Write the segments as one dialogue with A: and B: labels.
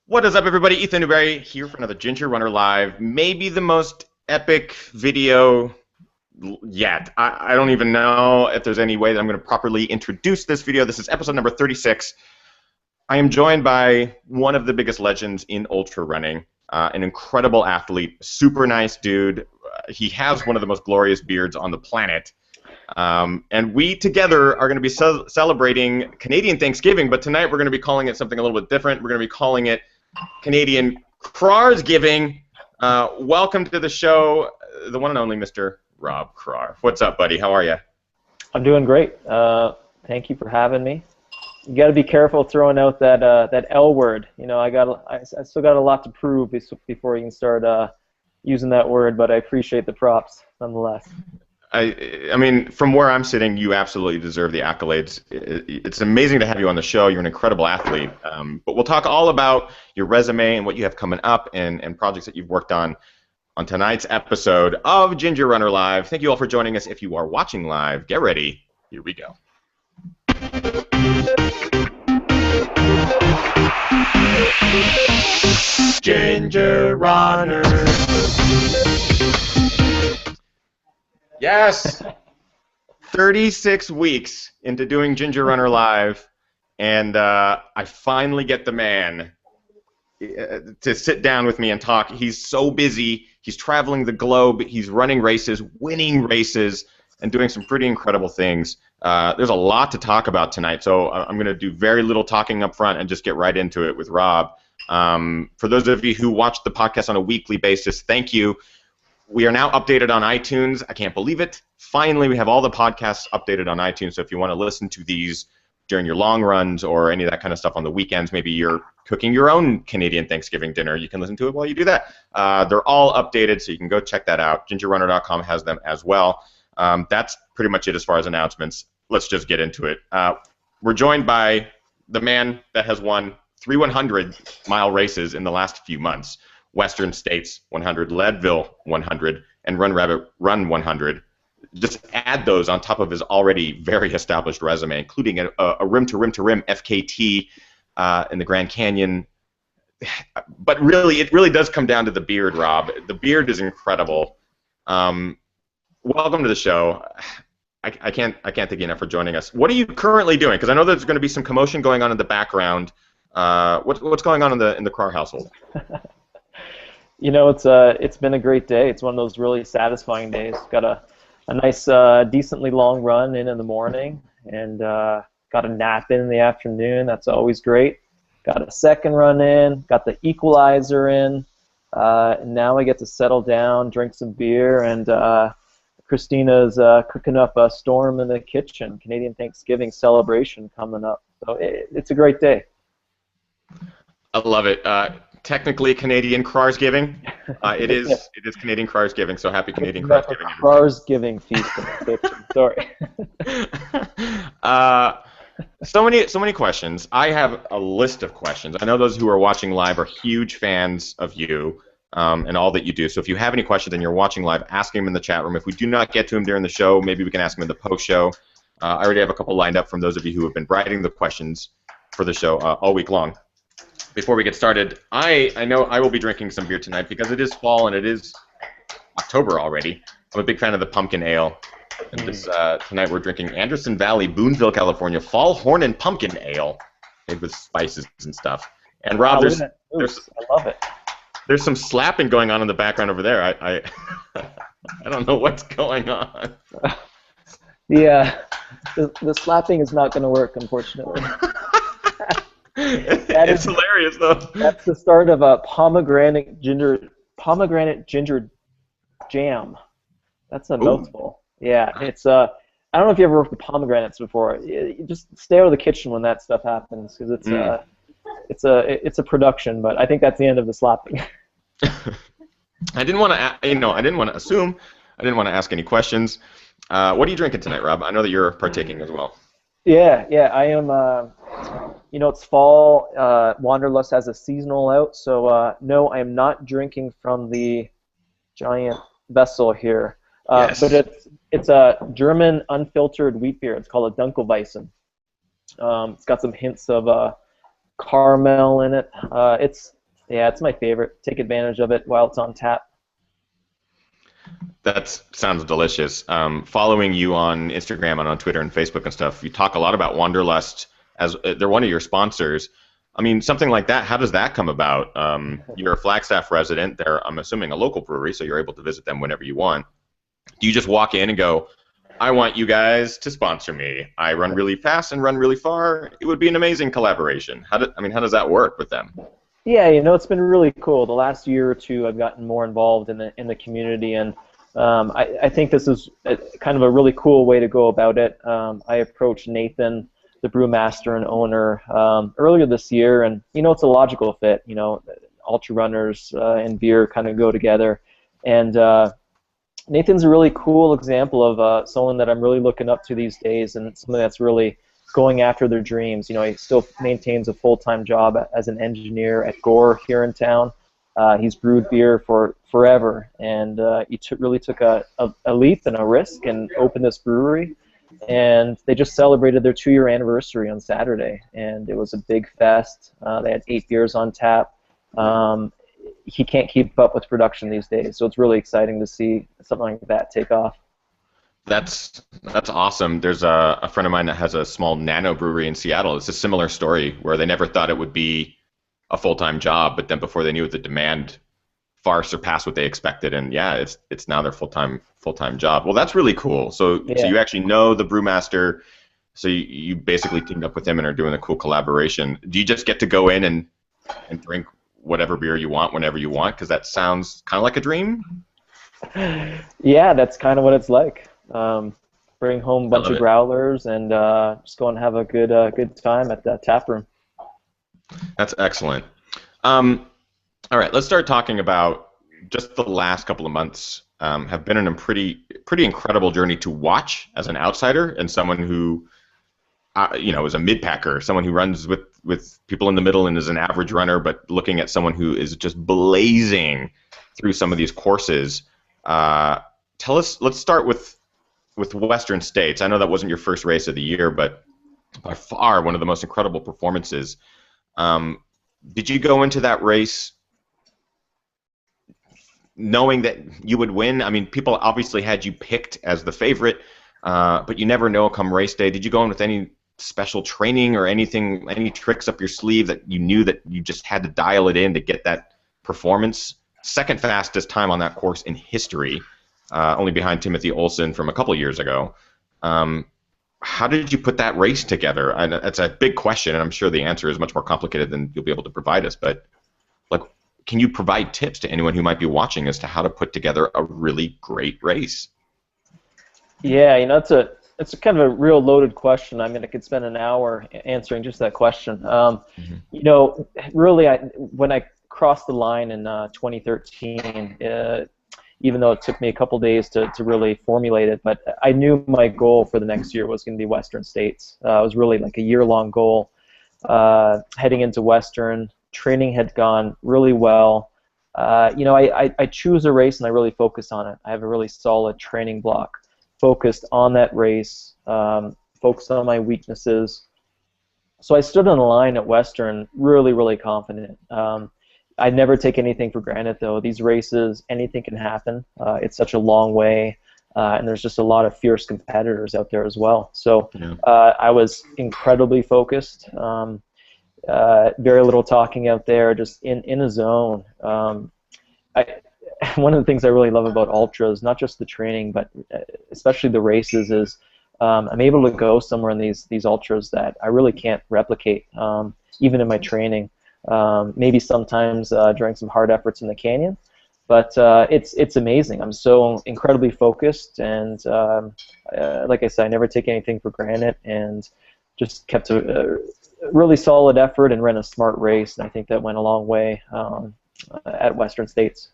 A: What is up, everybody? Ethan Newberry here for another Ginger Runner Live. Maybe the most epic video yet. I don't even know if there's any way that I'm going to properly introduce this video. This is episode number 36. I am joined by one of the biggest legends in ultra running, an incredible athlete, super nice dude. He has one of the most glorious beards on the planet. And we together are going to be celebrating Canadian Thanksgiving, but tonight we're going to be calling it something a little bit different. We're going to be calling it Canadian Krarsgiving. Welcome to the show, the one and only Mr. Rob Krar. What's up, buddy? How are you?
B: I'm doing great. Thank you for having me. You got to be careful throwing out that L word. You know, I still got a lot to prove before you can start using that word, but I appreciate the props nonetheless.
A: I mean, from where I'm sitting, you absolutely deserve the accolades. It's amazing to have you on the show. You're an incredible athlete. But we'll talk all about your resume and what you have coming up and projects that you've worked on tonight's episode of Ginger Runner Live. Thank you all for joining us. If you are watching live, get ready. Here we go. Ginger Runner. Yes! 36 weeks into doing Ginger Runner Live, and I finally get the man to sit down with me and talk. He's so busy. He's traveling the globe. He's running races, winning races, and doing some pretty incredible things. There's a lot to talk about tonight, so I'm going to do very little talking up front and just get right into it with Rob. For those of you who watch the podcast on a weekly basis, thank you. We are now updated on iTunes. I can't believe it. Finally, we have all the podcasts updated on iTunes, so if you want to listen to these during your long runs or any of that kind of stuff on the weekends, maybe you're cooking your own Canadian Thanksgiving dinner, you can listen to it while you do that. They're all updated, so you can go check that out. GingerRunner.com has them as well. That's pretty much it as far as announcements. Let's just get into it. We're joined by the man that has won 3 100-mile races in the last few months. Western States 100, Leadville 100, and Run Rabbit Run 100. Just add those on top of his already very established resume, including a rim-to-rim-to-rim FKT in the Grand Canyon. But really, it really does come down to the beard, Rob. The beard is incredible. Welcome to the show. I can't thank you enough for joining us. What are you currently doing? Because I know there's going to be some commotion going on in the background. What's going on in the Krar household?
B: You know, it's been a great day. It's one of those really satisfying days. Got a nice, decently long run in the morning, and got a nap in the afternoon. That's always great. Got a second run in. Got the equalizer in. And now I get to settle down, drink some beer, and Christina's cooking up a storm in the kitchen. Canadian Thanksgiving celebration coming up. So it's a great day.
A: I love it. Technically Canadian Krarsgiving. It is Canadian Krarsgiving, so happy Canadian Krarsgiving.
B: Krarsgiving feast in the kitchen. Sorry.
A: So many questions. I have a list of questions. I know those who are watching live are huge fans of you and all that you do. So if you have any questions and you're watching live, ask them in the chat room. If we do not get to them during the show, maybe we can ask them in the post-show. I already have a couple lined up from those of you who have been writing the questions for the show all week long. Before we get started, I know I will be drinking some beer tonight because it is fall and it is October already. I'm a big fan of the pumpkin ale. And tonight we're drinking Anderson Valley, Boonville, California, Fall Horn and Pumpkin Ale made with spices and stuff. And Rob,
B: I love it.
A: There's some slapping going on in the background over there. I don't know what's going on.
B: Yeah, the slapping is not going to work, unfortunately.
A: It's hilarious, though.
B: That's the start of a pomegranate ginger jam. That's a mouthful. Yeah, it's I don't know if you ever worked with pomegranates before. You just stay out of the kitchen when that stuff happens because it's a production. But I think that's the end of the slapping.
A: I didn't want to assume. I didn't want to ask any questions. What are you drinking tonight, Rob? I know that you're partaking as well.
B: Yeah, I am. You know, it's fall. Wanderlust has a seasonal out, so no, I am not drinking from the giant vessel here.
A: Yes.
B: But it's a German unfiltered wheat beer. It's called a Dunkelweizen. It's got some hints of caramel in it. It's my favorite. Take advantage of it while it's on tap.
A: That sounds delicious. Following you on Instagram and on Twitter and Facebook and stuff, you talk a lot about Wanderlust as they're one of your sponsors. I mean, something like that, how does that come about? You're a Flagstaff resident. They're, I'm assuming, a local brewery, so you're able to visit them whenever you want. Do you just walk in and go, I want you guys to sponsor me. I run really fast and run really far. It would be an amazing collaboration. How does that work with them?
B: Yeah, it's been really cool. The last year or two, I've gotten more involved in the community, and I think this is kind of a really cool way to go about it. I approached Nathan, the brewmaster and owner, earlier this year, and it's a logical fit. Ultrarunners and beer kind of go together, and Nathan's a really cool example of someone that I'm really looking up to these days, and something that's really going after their dreams. He still maintains a full-time job as an engineer at Gore here in town. He's brewed beer for forever, and he really took a leap and a risk and opened this brewery. And they just celebrated their 2-year anniversary on Saturday, and it was a big fest. They had 8 beers on tap. He can't keep up with production these days, so it's really exciting to see something like that take off.
A: That's awesome. There's a friend of mine that has a small nano brewery in Seattle. It's a similar story where they never thought it would be a full-time job, but then before they knew it, the demand far surpassed what they expected, and yeah, it's now their full-time job. Well, that's really cool. So you actually know the brewmaster, so you basically teamed up with him and are doing a cool collaboration. Do you just get to go in and drink whatever beer you want whenever you want? Because that sounds kind of like a dream.
B: Yeah, that's kind of what it's like. Bring home a bunch of growlers and just go and have a good time at the tap room.
A: That's excellent. All right, let's start talking about just the last couple of months. Have been on a pretty incredible journey to watch as an outsider and someone who, is a mid-packer, someone who runs with people in the middle and is an average runner, but looking at someone who is just blazing through some of these courses. Let's start with Western States. I know that wasn't your first race of the year, but by far one of the most incredible performances. Did you go into that race knowing that you would win? I mean, people obviously had you picked as the favorite, but you never know come race day. Did you go in with any special training or anything, any tricks up your sleeve that you knew that you just had to dial it in to get that performance? Second fastest time on that course in history, only behind Timothy Olson from a couple years ago. How did you put that race together? That's a big question, and I'm sure the answer is much more complicated than you'll be able to provide us. But can you provide tips to anyone who might be watching as to how to put together a really great race? Yeah,
B: it's a kind of a real loaded question. I mean, I could spend an hour answering just that question. Really, when I crossed the line in 2013, even though it took me a couple days to really formulate it, but I knew my goal for the next year was going to be Western States. It was really like a year-long goal. Heading into Western, training had gone really well. I choose a race and I really focus on it. I have a really solid training block focused on that race, focused on my weaknesses. So I stood on the line at Western really, really confident. I never take anything for granted, though. These races, anything can happen. It's such a long way, and there's just a lot of fierce competitors out there as well. So I was incredibly focused. Very little talking out there, just in a zone. One of the things I really love about ultras, not just the training, but especially the races, is I'm able to go somewhere in these ultras that I really can't replicate, even in my training. Maybe sometimes during some hard efforts in the canyon, but it's amazing. I'm so incredibly focused, and like I said, I never take anything for granted, and just kept a really solid effort and ran a smart race, and I think that went a long way at Western States.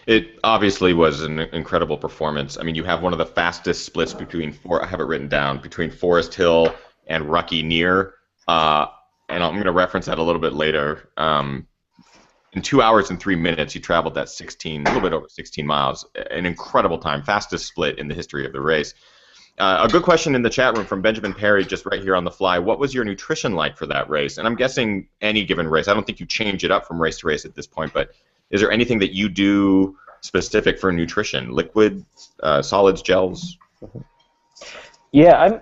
A: It obviously was an incredible performance. I mean, you have one of the fastest splits I have it written down, between Forest Hill and Rucky Near. And I'm going to reference that a little bit later. In 2 hours and 3 minutes, you traveled that a little bit over 16 miles. An incredible time, fastest split in the history of the race. A good question in the chat room from Benjamin Perry, just right here on the fly. What was your nutrition like for that race? And I'm guessing any given race. I don't think you change it up from race to race at this point, but is there anything that you do specific for nutrition? Liquid, solids, gels?
B: Yeah,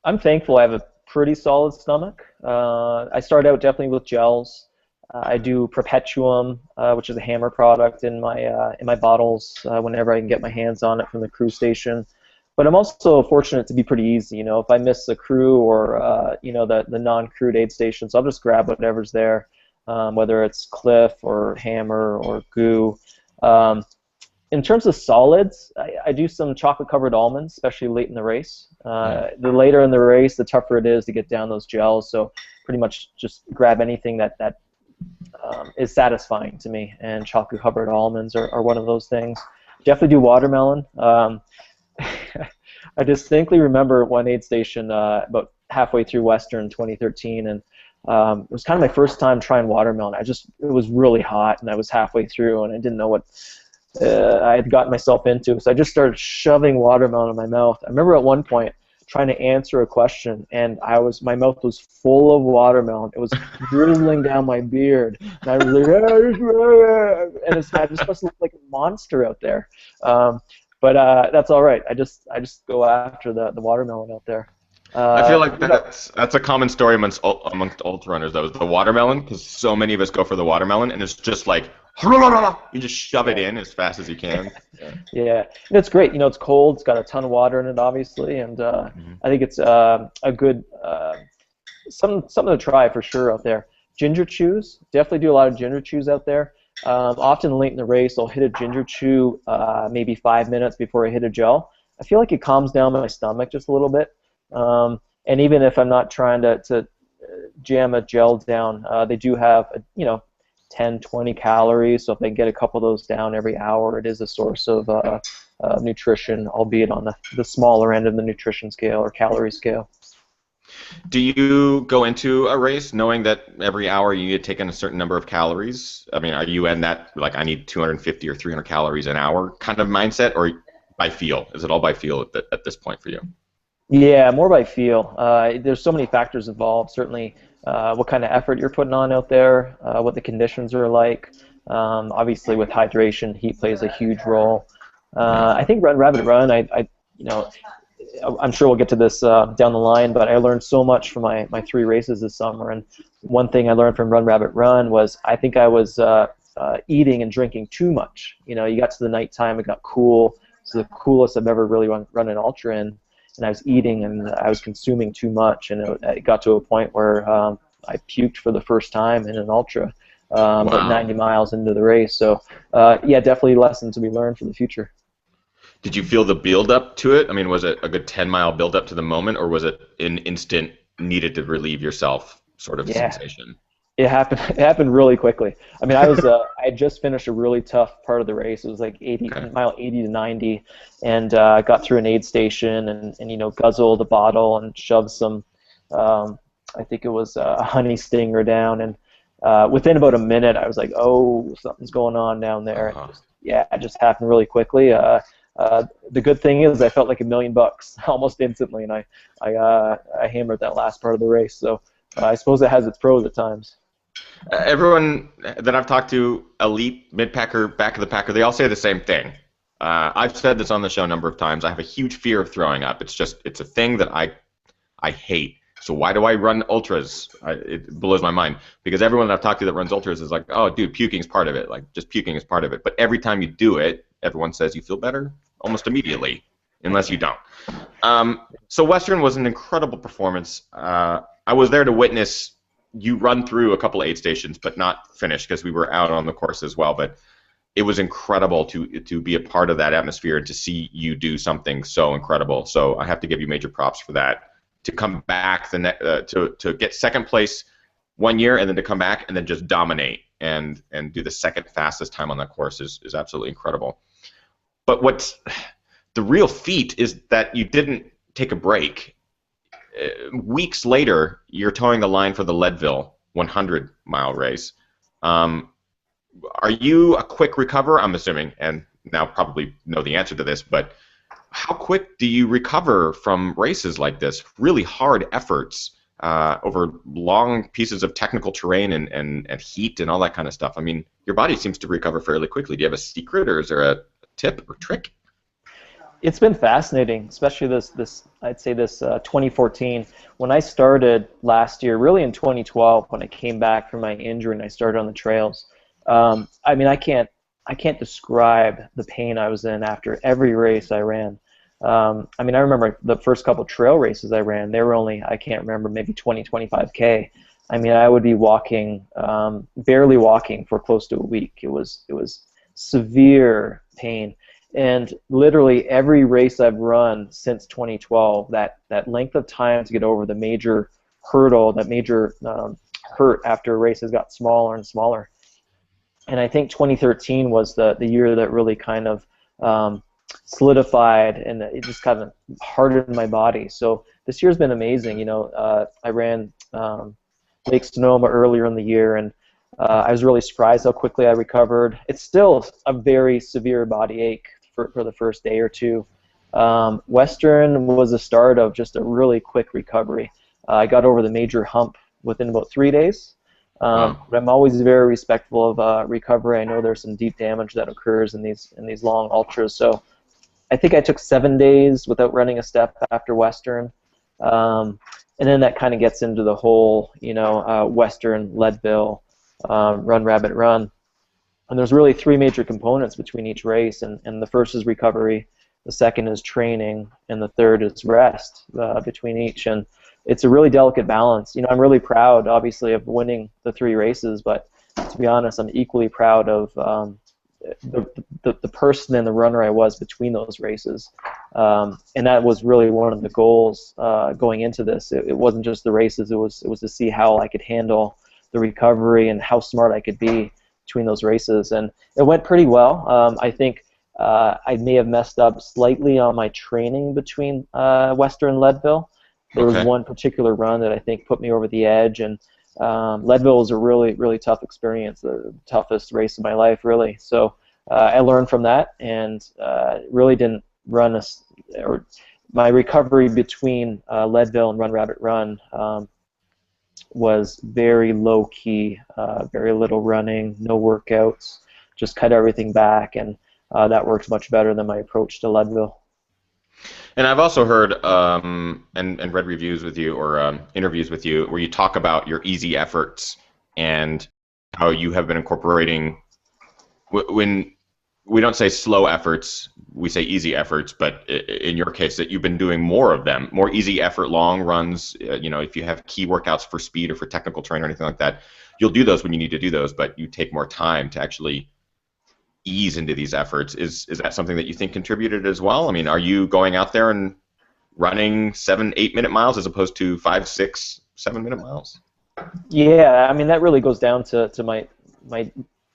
B: I'm thankful I have a pretty solid stomach. I start out definitely with gels. I do Perpetuum, which is a Hammer product, in my bottles whenever I can get my hands on it from the crew station. But I'm also fortunate to be pretty easy. You know, if I miss the crew or you know, the non-crewed aid stations, I'll just grab whatever's there, whether it's Cliff or Hammer or Goo. In terms of solids, I do some chocolate-covered almonds, especially late in the race. The later in the race, the tougher it is to get down those gels. So pretty much just grab anything that is satisfying to me, and chocolate-covered almonds are one of those things. Definitely do watermelon. I distinctly remember one aid station about halfway through Western 2013, and it was kind of my first time trying watermelon. It was really hot, and I was halfway through, and I didn't know what I had gotten myself into, so I just started shoving watermelon in my mouth. I remember at one point trying to answer a question, and my mouth was full of watermelon. It was drizzling down my beard, and I was like, and I just must look like a monster out there. But that's all right. I just go after the watermelon out there.
A: I feel like that's a common story amongst ultrarunners, though, is the watermelon, because so many of us go for the watermelon, and it's just like, you just shove it in as fast as you can.
B: Yeah, and it's great. You know, it's cold. It's got a ton of water in it, obviously, and I think it's a good something to try for sure out there. Ginger chews, definitely do a lot of ginger chews out there. Often late in the race, I'll hit a ginger chew maybe 5 minutes before I hit a gel. I feel like it calms down my stomach just a little bit. And even if I'm not trying to jam a gel down, they do have, 10, 20 calories. So if I can get a couple of those down every hour, it is a source of nutrition, albeit on the smaller end of the nutrition scale or calorie scale.
A: Do you go into a race knowing that every hour you need to take in a certain number of calories? I mean, are you in that, like, I need 250 or 300 calories an hour kind of mindset, or by feel? Is it all by feel at this point for you?
B: Yeah, more by feel. There's so many factors involved. Certainly, what kind of effort you're putting on out there, what the conditions are like. Obviously, with hydration, heat plays a huge role. I think Run Rabbit Run, I'm sure we'll get to this down the line, but I learned so much from my 3 races this summer. And one thing I learned from Run Rabbit Run was I think I was eating and drinking too much. You know, you got to the nighttime, it got cool. It's the coolest I've ever really run an ultra in. And I was eating and I was consuming too much, and it got to a point where I puked for the first time in an ultra about 90 miles into the race. So, yeah, definitely lessons to be learned for the future.
A: Did you feel the build-up to it? I mean, was it a good 10-mile build-up to the moment, or was it an instant needed to relieve yourself sort of sensation?
B: It happened really quickly. I mean, I had just finished a really tough part of the race. It was like mile 80 to 90, and got through an aid station and guzzled a bottle and shoved some, I think it was a honey stinger down, and within about a minute, I was like, oh, something's going on down there. It just happened really quickly. The good thing is I felt like $1 million almost instantly, and I hammered that last part of the race. So I suppose it has its pros at times.
A: Everyone that I've talked to, elite, mid-packer, back of the packer, they all say the same thing. I've said this on the show a number of times. I have a huge fear of throwing up. It's a thing that I hate. So why do I run ultras? It blows my mind, because everyone that I've talked to that runs ultras is like, oh, dude, puking's part of it. Like, just puking is part of it. But every time you do it, everyone says you feel better almost immediately, unless you don't. So Western was an incredible performance. I was there to witness you run through a couple of aid stations, but not finish, because we were out on the course as well. But it was incredible to be a part of that atmosphere and to see you do something so incredible. So I have to give you major props for that. To come back to get second place one year, and then to come back and then just dominate and do the second fastest time on that course is absolutely incredible. But what's the real feat is that you didn't take a break. Weeks later, you're towing the line for the Leadville 100-mile race. Are you a quick recoverer? I'm assuming, and now probably know the answer to this, but how quick do you recover from races like this? Really hard efforts over long pieces of technical terrain and heat and all that kind of stuff. I mean, your body seems to recover fairly quickly. Do you have a secret, or is there a tip or trick?
B: It's been fascinating, especially I'd say this 2014. When I started last year, really in 2012, when I came back from my injury and I started on the trails. I mean, I can't describe the pain I was in after every race I ran. I mean, I remember the first couple trail races I ran, they were only, I can't remember, maybe 20, 25K. I mean, I would be walking, barely walking for close to a week. It was severe pain. And literally every race I've run since 2012, that length of time to get over the major hurdle, that major hurt after races got smaller and smaller. And I think 2013 was the year that really kind of solidified, and it just kind of hardened my body. So this year's been amazing. You know, I ran Lake Sonoma earlier in the year, and I was really surprised how quickly I recovered. It's still a very severe body ache for the first day or two. Western was the start of just a really quick recovery. I got over the major hump within about 3 days. But I'm always very respectful of recovery. I know there's some deep damage that occurs in these long ultras. So I think I took 7 days without running a step after Western. And then that kind of gets into the whole, you know, Western, Leadville, Run Rabbit Run. And there's really 3 major components between each race, and the first is recovery, the second is training, and the third is rest between each. And it's a really delicate balance. You know, I'm really proud, obviously, of winning the 3 races, but to be honest, I'm equally proud of the person and the runner I was between those races. And that was really one of the goals going into this. It wasn't just the races, it was to see how I could handle the recovery and how smart I could be between those races, and it went pretty well. I think I may have messed up slightly on my training between Western and Leadville. There was one particular run that I think put me over the edge, and Leadville was a really, really tough experience, the toughest race of my life, really. So I learned from that, and really didn't run or my recovery between Leadville and Run Rabbit Run was very low key, very little running, no workouts, just cut everything back, and that worked much better than my approach to Leadville.
A: And I've also heard and read reviews with you, or interviews with you, where you talk about your easy efforts and how you have been incorporating, when we don't say slow efforts, we say easy efforts, but in your case, that you've been doing more of them, more easy effort, long runs. You know, if you have key workouts for speed or for technical training or anything like that, you'll do those when you need to do those, but you take more time to actually ease into these efforts. Is that something that you think contributed as well? I mean, are you going out there and running 7-8 minute miles as opposed to 5, 6, 7 minute miles?
B: Yeah, I mean, that really goes down to my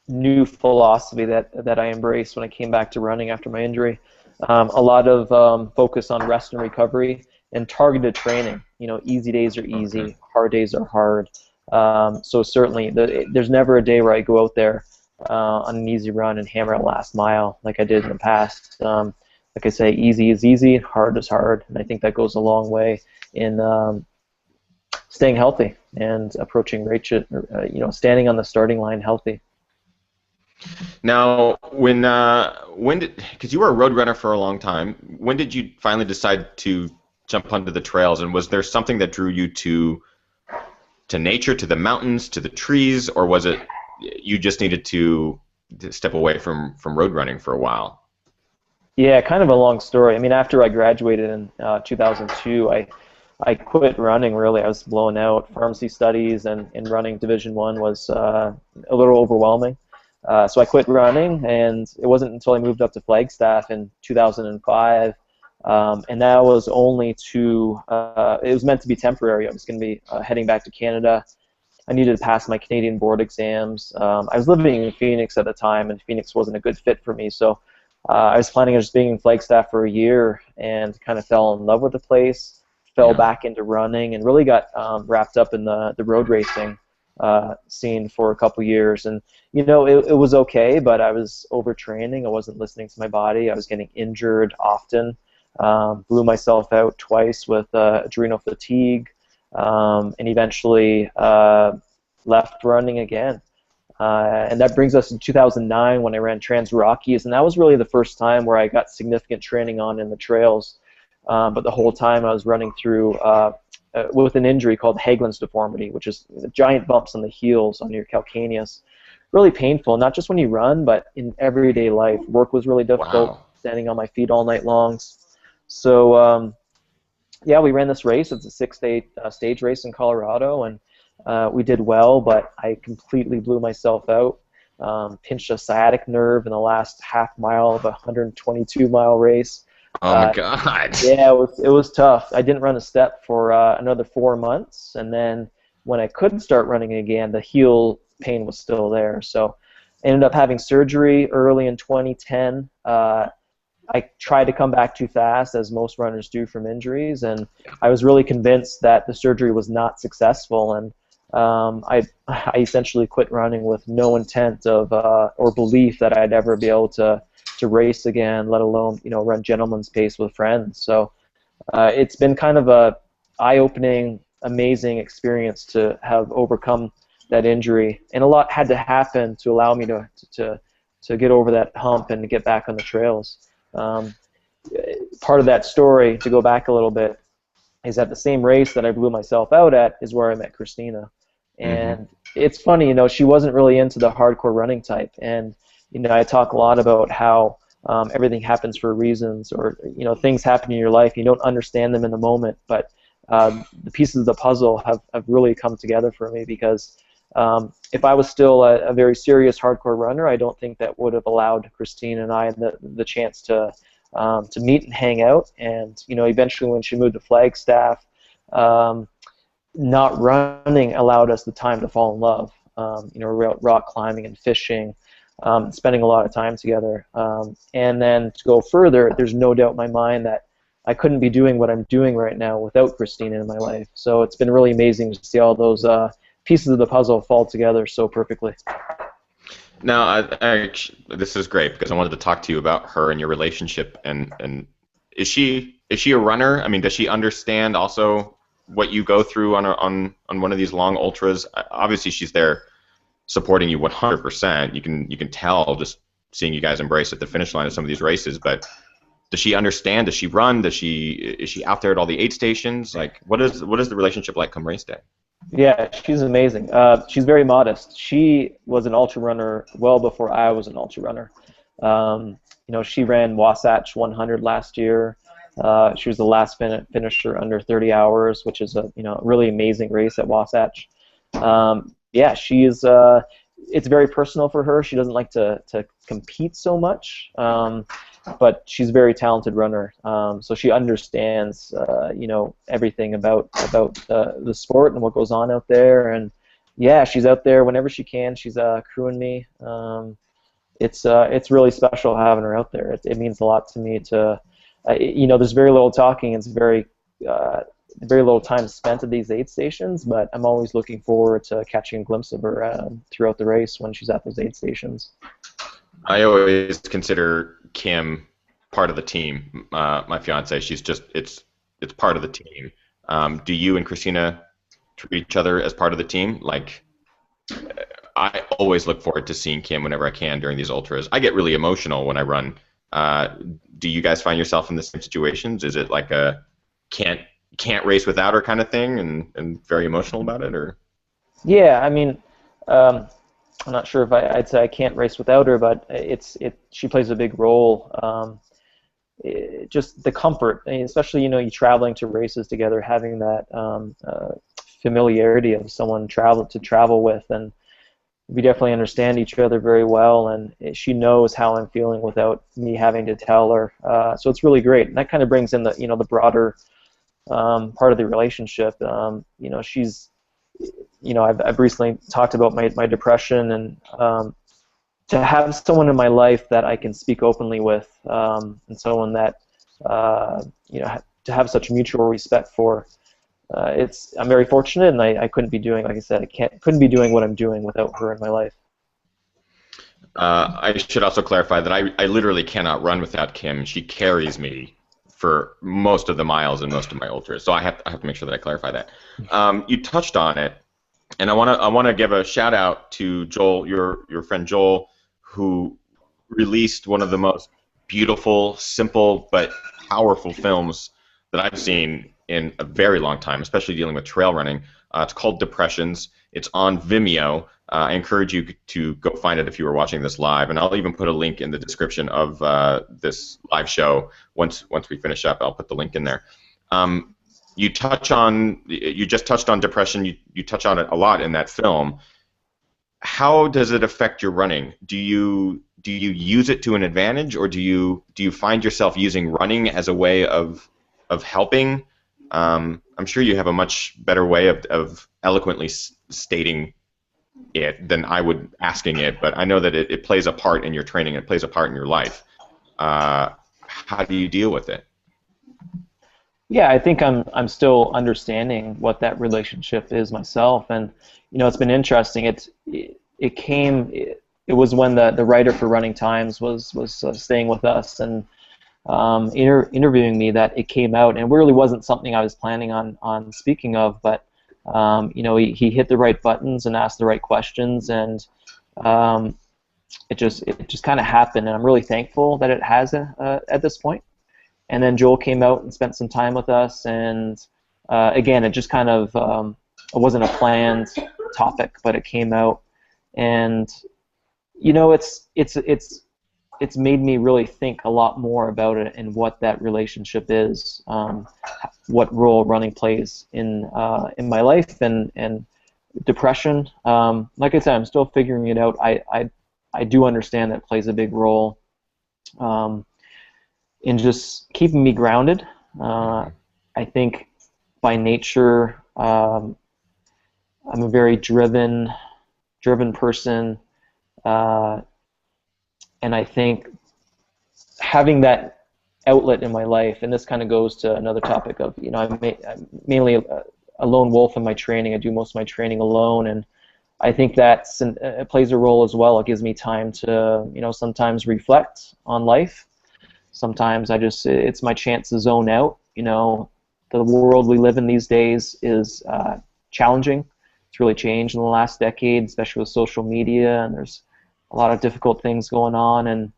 B: new philosophy that I embraced when I came back to running after my injury. A lot of focus on rest and recovery and targeted training. You know, easy days are easy, hard days are hard. So certainly, there's never a day where I go out there on an easy run and hammer a last mile like I did in the past. Like I say, easy is easy, hard is hard, and I think that goes a long way in staying healthy and approaching race, you know, standing on the starting line healthy.
A: Now, when did, because you were a road runner for a long time, when did you finally decide to jump onto the trails, and was there something that drew you to nature, to the mountains, to the trees, or was it you just needed to step away from road running for a while?
B: Yeah, kind of a long story. I mean, after I graduated in 2002, I quit running, really. I was blown out. Pharmacy studies and running Division I was a little overwhelming. So I quit running, and it wasn't until I moved up to Flagstaff in 2005, and that was only to, it was meant to be temporary. I was going to be heading back to Canada. I needed to pass my Canadian board exams. I was living in Phoenix at the time, and Phoenix wasn't a good fit for me, so I was planning on just being in Flagstaff for a year, and kind of fell in love with the place, fell back into running, and really got wrapped up in the road racing scene for a couple years. And you know, it was okay, but I was overtraining. I wasn't listening to my body. I was getting injured often. blew myself out twice with adrenal fatigue, and eventually left running again. And that brings us to 2009 when I ran Trans Rockies, and that was really the first time where I got significant training on in the trails. But the whole time I was running through with an injury called Hageland's deformity, which is giant bumps on the heels on your calcaneus. Really painful, not just when you run, but in everyday life. Work was really difficult, standing on my feet all night long. So yeah, we ran this race. It's a 6-day stage race in Colorado, and we did well, but I completely blew myself out. Pinched a sciatic nerve in the last half mile of a 122-mile race.
A: Oh my God.
B: Yeah, it was tough. I didn't run a step for another 4 months, and then when I could start running again, the heel pain was still there. So I ended up having surgery early in 2010. I tried to come back too fast, as most runners do from injuries, and I was really convinced that the surgery was not successful, and I essentially quit running with no intent of or belief that I'd ever be able to race again, let alone run gentleman's pace with friends. So it's been kind of a eye-opening, amazing experience to have overcome that injury, and a lot had to happen to allow me to get over that hump and to get back on the trails. Part of that story, to go back a little bit, is at the same race that I blew myself out at is where I met Christina. And it's funny, she wasn't really into the hardcore running type, and I talk a lot about how everything happens for reasons, or things happen in your life, you don't understand them in the moment, but the pieces of the puzzle have really come together for me, because if I was still a very serious hardcore runner, I don't think that would have allowed Christine and I the chance to meet and hang out. And eventually, when she moved to Flagstaff, not running allowed us the time to fall in love. We're out rock climbing and fishing, spending a lot of time together. And then to go further, there's no doubt in my mind that I couldn't be doing what I'm doing right now without Christine in my life. So it's been really amazing to see all those pieces of the puzzle fall together so perfectly.
A: Now, this is great, because I wanted to talk to you about her and your relationship. And is she a runner? I mean, does she understand also what you go through on one of these long ultras? Obviously, she's there supporting you 100%. You can tell just seeing you guys embrace at the finish line of some of these races. But does she understand? Does she run? Is she out there at all the aid stations? Like, what is the relationship like come race day?
B: Yeah, she's amazing. She's very modest. She was an ultra runner well before I was an ultra runner. She ran Wasatch 100 last year. She was the last finisher under 30 hours, which is a really amazing race at Wasatch. Yeah, she is. It's very personal for her. She doesn't like to compete so much, but she's a very talented runner. So she understands, everything about the sport and what goes on out there. And yeah, she's out there whenever she can. She's crewing me. It's really special having her out there. It means a lot to me. There's very little talking. It's very little time spent at these aid stations, but I'm always looking forward to catching a glimpse of her throughout the race when she's at those aid stations.
A: I always consider Kim part of the team. My fiance, it's part of the team. Do you and Christina treat each other as part of the team? Like, I always look forward to seeing Kim whenever I can during these ultras. I get really emotional when I run. Do you guys find yourself in the same situations? Is it like a can't race without her kind of thing, and very emotional about it, or? Yeah,
B: I mean, I'm not sure if I'd say I can't race without her, but she plays a big role. Just the comfort, especially you traveling to races together, having that familiarity of someone to travel with, and we definitely understand each other very well, and she knows how I'm feeling without me having to tell her. So it's really great, and that kind of brings in the broader part of the relationship. She's, I've recently talked about my depression, and to have someone in my life that I can speak openly with, and someone that to have such mutual respect for. I'm very fortunate, and I couldn't be doing, like I said, couldn't be doing what I'm doing without her in my life.
A: I should also clarify that I literally cannot run without Kim. She carries me for most of the miles and most of my ultras. So I have to make sure that I clarify that. You touched on it, and I want to give a shout out to Joel, your friend Joel, who released one of the most beautiful, simple but powerful films that I've seen in a very long time, especially dealing with trail running. It's called Depressions. It's on Vimeo. I encourage you to go find it if you were watching this live, and I'll even put a link in the description of this live show. Once we finish up, I'll put the link in there. You just touched on depression. You touch on it a lot in that film. How does it affect your running? Do you use it to an advantage, or do you find yourself using running as a way of helping? I'm sure you have a much better way of eloquently stating it than I would asking it, but I know that it plays a part in your training. It plays a part in your life. How do you deal with it?
B: Yeah, I think I'm still understanding what that relationship is myself, and it's been interesting. It was when the writer for Running Times was staying with us and interviewing me that it came out, and it really wasn't something I was planning on speaking of, but he hit the right buttons and asked the right questions, and it just kind of happened, and I'm really thankful that it has at this point. And then Joel came out and spent some time with us, and again, it just kind of it wasn't a planned topic, but it came out, and it's made me really think a lot more about it and what that relationship is, what role running plays in my life and depression. Like I said, I'm still figuring it out. I do understand that it plays a big role in just keeping me grounded. I think by nature, I'm a very driven person, and I think having that outlet in my life, and this kind of goes to another topic of, I'm mainly a lone wolf in my training. I do most of my training alone, and I think it plays a role as well. It gives me time to, sometimes reflect on life. Sometimes it's my chance to zone out. The world we live in these days is challenging. It's really changed in the last decade, especially with social media, and there's a lot of difficult things going on, and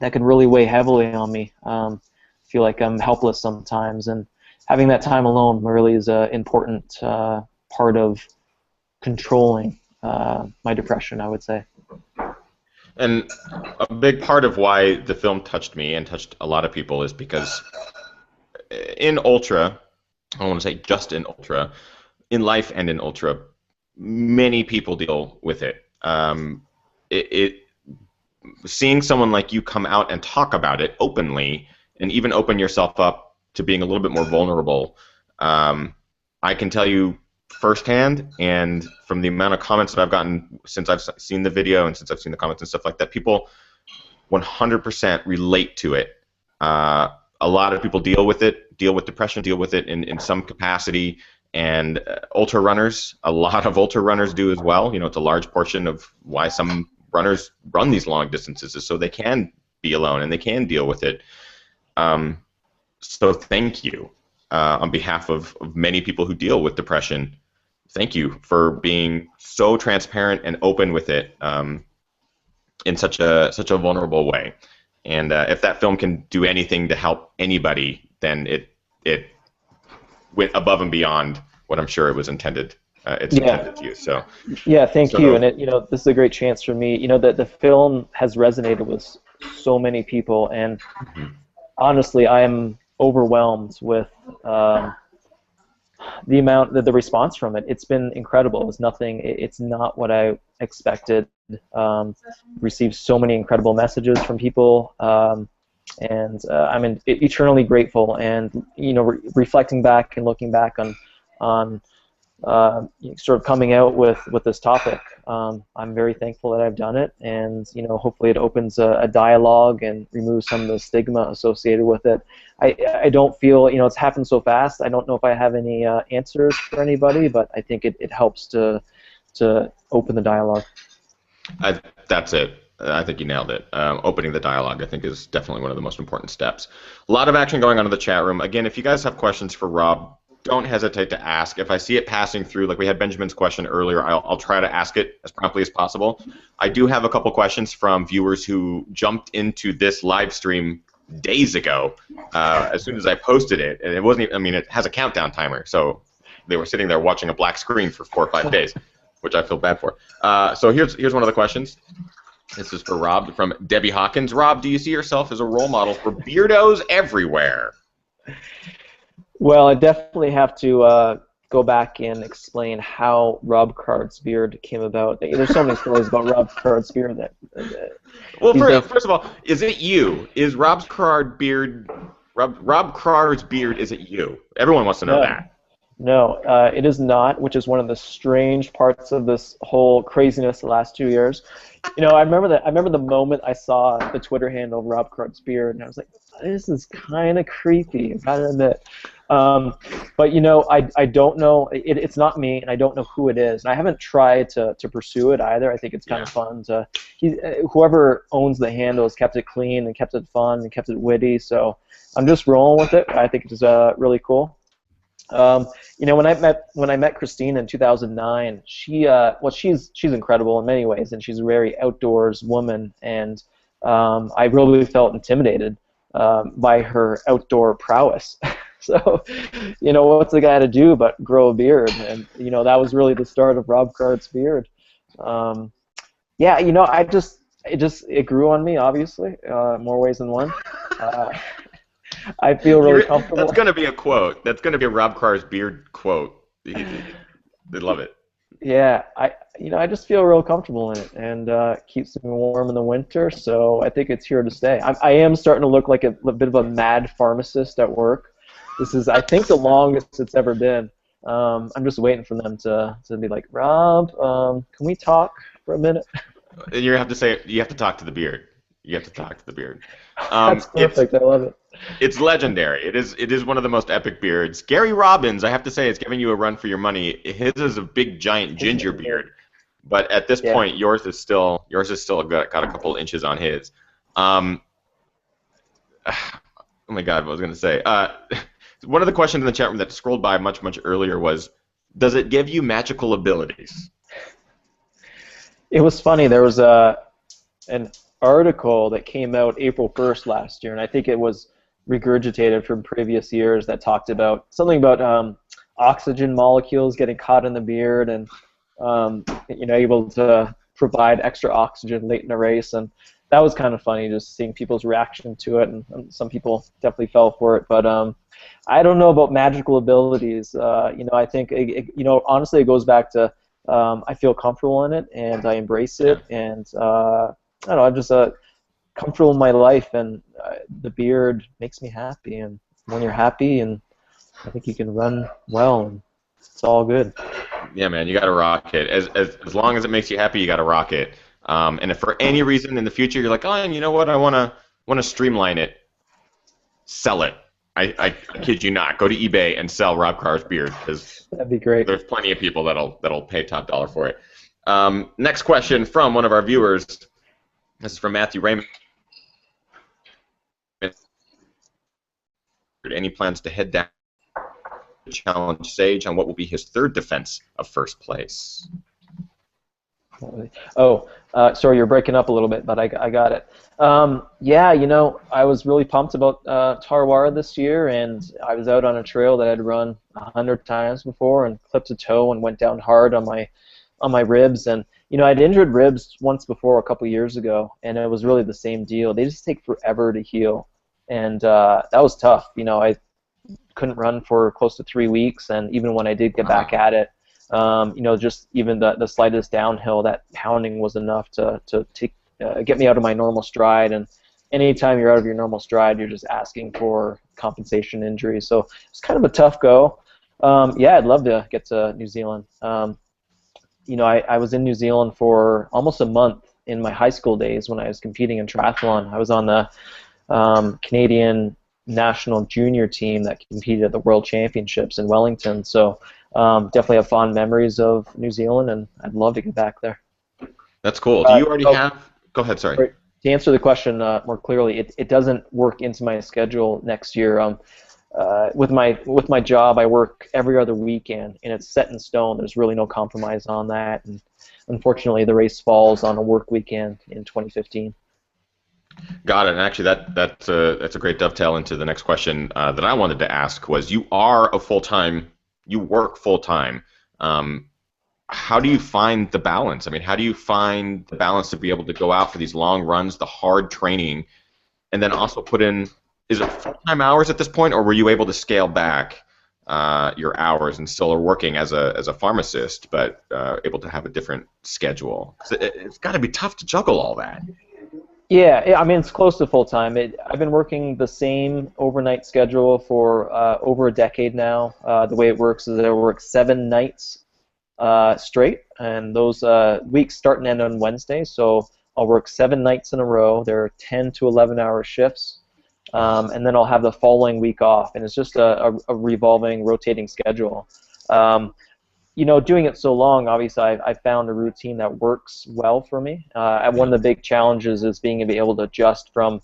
B: that can really weigh heavily on me. I feel like I'm helpless sometimes, and having that time alone really is an important part of controlling my depression, I would say.
A: And a big part of why the film touched me and touched a lot of people is because in ultra, I don't want to say just in ultra, in life and in ultra, many people deal with it. Seeing someone like you come out and talk about it openly and even open yourself up to being a little bit more vulnerable, I can tell you firsthand, and from the amount of comments that I've gotten since I've seen the video and since I've seen the comments and stuff like that, people 100% relate to it. A lot of people deal with depression, deal with it in some capacity, and ultra runners, a lot of ultra runners do as well. It's a large portion of why some runners run these long distances, is so they can be alone and they can deal with it. So thank you on behalf of many people who deal with depression. Thank you for being so transparent and open with it in such a vulnerable way. And if that film can do anything to help anybody, then it went above and beyond what I'm sure it was intended. Intended to you. So
B: yeah, thank you. And this is a great chance for me. That the film has resonated with so many people, and honestly, I am overwhelmed with the response from it. It's been incredible. It was nothing. It's not what I expected. Received so many incredible messages from people, and I'm eternally grateful. And reflecting back and looking back on sort of coming out with this topic, I'm very thankful that I've done it, and hopefully it opens a dialogue and removes some of the stigma associated with it. I don't feel, it's happened so fast, I don't know if I have any answers for anybody, but I think it helps to open the dialogue.
A: That's it. I think you nailed it. Opening the dialogue, I think, is definitely one of the most important steps. A lot of action going on in the chat room. Again, if you guys have questions for Rob, don't hesitate to ask. If I see it passing through, like we had Benjamin's question earlier, I'll try to ask it as promptly as possible. I do have a couple questions from viewers who jumped into this live stream days ago as soon as I posted it. And it wasn't even, I mean, it has a countdown timer, so they were sitting there watching a black screen for 4 or 5 days, which I feel bad for. So here's one of the questions. This is for Rob from Debbie Hawkins. Rob, do you see yourself as a role model for beardos everywhere?
B: Well, I definitely have to go back and explain how Rob Card's beard came about. There's so many stories about Rob Card's beard that.
A: Well, first of all, is it you? Is Rob Crard's beard? Rob Crard's beard? Is it you? Everyone wants to know that.
B: No, it is not, which is one of the strange parts of this whole craziness the last 2 years. You know, I remember the moment I saw the Twitter handle of Rob Cart's beard, and I was like, this is kind of creepy, I gotta admit. But you know, I don't know. It's not me, and I don't know who it is. And I haven't tried to pursue it either. I think it's kind of fun to. Whoever owns the handle has kept it clean and kept it fun and kept it witty. So I'm just rolling with it. I think it's really cool. You know, when I met Christine in 2009, she's incredible in many ways, and she's a very outdoors woman, and I really felt intimidated by her outdoor prowess. So, you know, what's the guy to do but grow a beard? And you know, that was really the start of Rob Cart's beard. Yeah, you know, it grew on me, obviously, more ways than one. I feel really comfortable.
A: That's going to be a quote. That's going to be a Rob Carr's beard quote. They love it.
B: Yeah, I just feel real comfortable in it, and keeps me warm in the winter. So I think it's here to stay. I am starting to look like a bit of a mad pharmacist at work. This is, I think, the longest it's ever been. I'm just waiting for them to be like, Rob, can we talk for a minute?
A: You have to talk to the beard. You have to talk to the beard.
B: That's perfect. I love it.
A: It's legendary. It is one of the most epic beards. Gary Robbins, I have to say, is giving you a run for your money. His is a big, giant ginger beard, but at this point, yours is still got a couple inches on his. Oh my God, what was I going to say? One of the questions in the chat room that scrolled by much earlier was, does it give you magical abilities?
B: It was funny. There was an article that came out April 1st last year, and I think it was regurgitated from previous years, that talked about something about oxygen molecules getting caught in the beard, and you know, able to provide extra oxygen late in a race, and that was kind of funny, just seeing people's reaction to it, and some people definitely fell for it. But I don't know about magical abilities. You know, I think you know, honestly, it goes back to I feel comfortable in it, and I embrace it, and I don't know, I'm just comfortable in my life, and the beard makes me happy, and when you're happy, and I think you can run well, and it's all good.
A: Yeah, man, you got to rock it. As long as it makes you happy, you got to rock it. And if for any reason in the future you're like, oh, and you know what, I want to streamline it, sell it. I kid you not. Go to eBay and sell Rob Carr's beard, because
B: that'd be great.
A: There's plenty of people that'll pay top dollar for it. Next question from one of our viewers. This is from Matthew Raymond. Any plans to head down to challenge Sage on what will be his third defense of first place?
B: Oh, sorry, you're breaking up a little bit, but I got it. Yeah, you know, I was really pumped about Tarwara this year, and I was out on a trail that I'd run 100 times before, and clipped a toe and went down hard on my ribs. And you know, I'd injured ribs once before a couple years ago, and it was really the same deal. They just take forever to heal, and that was tough. You know, I couldn't run for close to 3 weeks, and even when I did get back at it, you know, just even the slightest downhill, that pounding was enough to get me out of my normal stride. And anytime you're out of your normal stride, you're just asking for compensation injury. So it's kind of a tough go. Yeah, I'd love to get to New Zealand. You know, I was in New Zealand for almost a month in my high school days when I was competing in triathlon. I was on the Canadian national junior team that competed at the World Championships in Wellington. So definitely have fond memories of New Zealand, and I'd love to get back there.
A: That's cool. Do you already have Go ahead. Sorry.
B: Right. To answer the question more clearly, it doesn't work into my schedule next year. With my job, I work every other weekend, and it's set in stone. There's really no compromise on that. And unfortunately, the race falls on a work weekend in 2015.
A: Got it. And actually, that's a great dovetail into the next question that I wanted to ask. Was you are a full-time, you work full-time. How do you find the balance? I mean, how do you find the balance to be able to go out for these long runs, the hard training, and then also put in, is it full-time hours at this point, or were you able to scale back your hours and still are working as a pharmacist, but able to have a different schedule? 'Cause it's got to be tough to juggle all that.
B: Yeah, I mean, it's close to full-time. I've been working the same overnight schedule for over a decade now. The way it works is that I work 7 nights straight, and those weeks start and end on Wednesday, so I'll work 7 nights in a row. They're 10 to 11-hour shifts, and then I'll have the following week off, and it's just a revolving, rotating schedule. Doing it so long, obviously, I found a routine that works well for me. One of the big challenges is being able to adjust from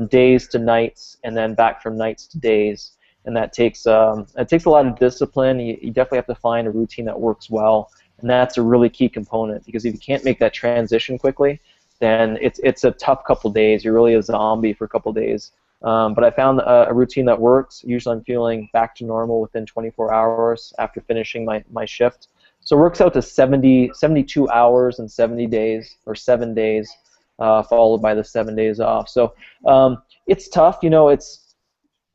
B: days to nights, and then back from nights to days. And that takes a lot of discipline. You definitely have to find a routine that works well, and that's a really key component, because if you can't make that transition quickly, then it's a tough couple days. You're really a zombie for a couple days. But I found a routine that works. Usually I'm feeling back to normal within 24 hours after finishing my shift. So it works out to 72 hours and 70 days, or 7 days, followed by the 7 days off. So it's tough.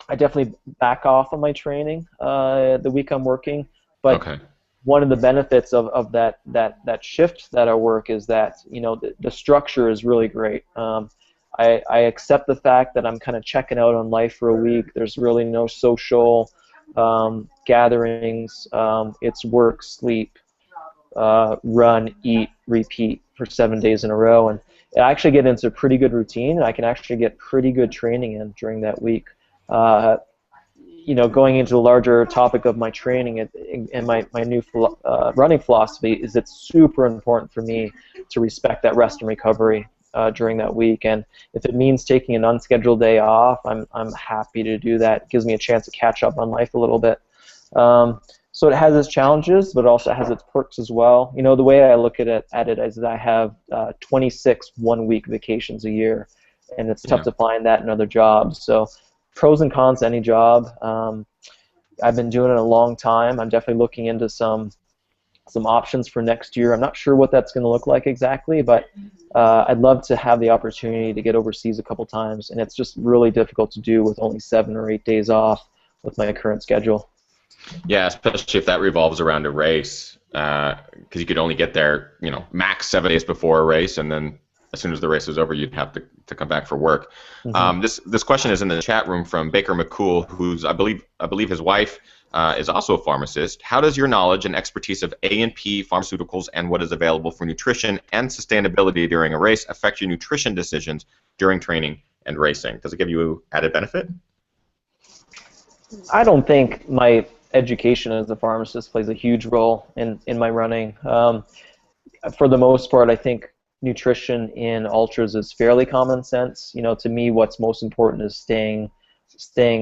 B: I definitely back off on my training the week I'm working, but
A: Okay.
B: one of the benefits of that shift that I work is that the structure is really great. I accept the fact that I'm kind of checking out on life for a week. There's really no social gatherings. It's work, sleep, run, eat, repeat for 7 days in a row, and I actually get into a pretty good routine, and I can actually get pretty good training in during that week. Going into the larger topic of my training and my new running philosophy is it's super important for me to respect that rest and recovery during that week. And if it means taking an unscheduled day off, I'm happy to do that. It gives me a chance to catch up on life a little bit. So it has its challenges, but it also has its perks as well. The way I look at it is that I have 26 one-week vacations a year, and it's tough to find that in other jobs. So pros and cons to any job. I've been doing it a long time. I'm definitely looking into some options for next year. I'm not sure what that's going to look like exactly, but I'd love to have the opportunity to get overseas a couple times, and it's just really difficult to do with only 7 or 8 days off with my current schedule.
A: Yeah, especially if that revolves around a race, because you could only get there, max 7 days before a race, and then as soon as the race was over, you'd have to come back for work. Mm-hmm. This question is in the chat room from Baker McCool, who's I believe his wife is also a pharmacist. How does your knowledge and expertise of A&P pharmaceuticals and what is available for nutrition and sustainability during a race affect your nutrition decisions during training and racing? Does it give you added benefit?
B: I don't think my education as a pharmacist plays a huge role in my running. For the most part, I think nutrition in ultras is fairly common sense. To me, what's most important is staying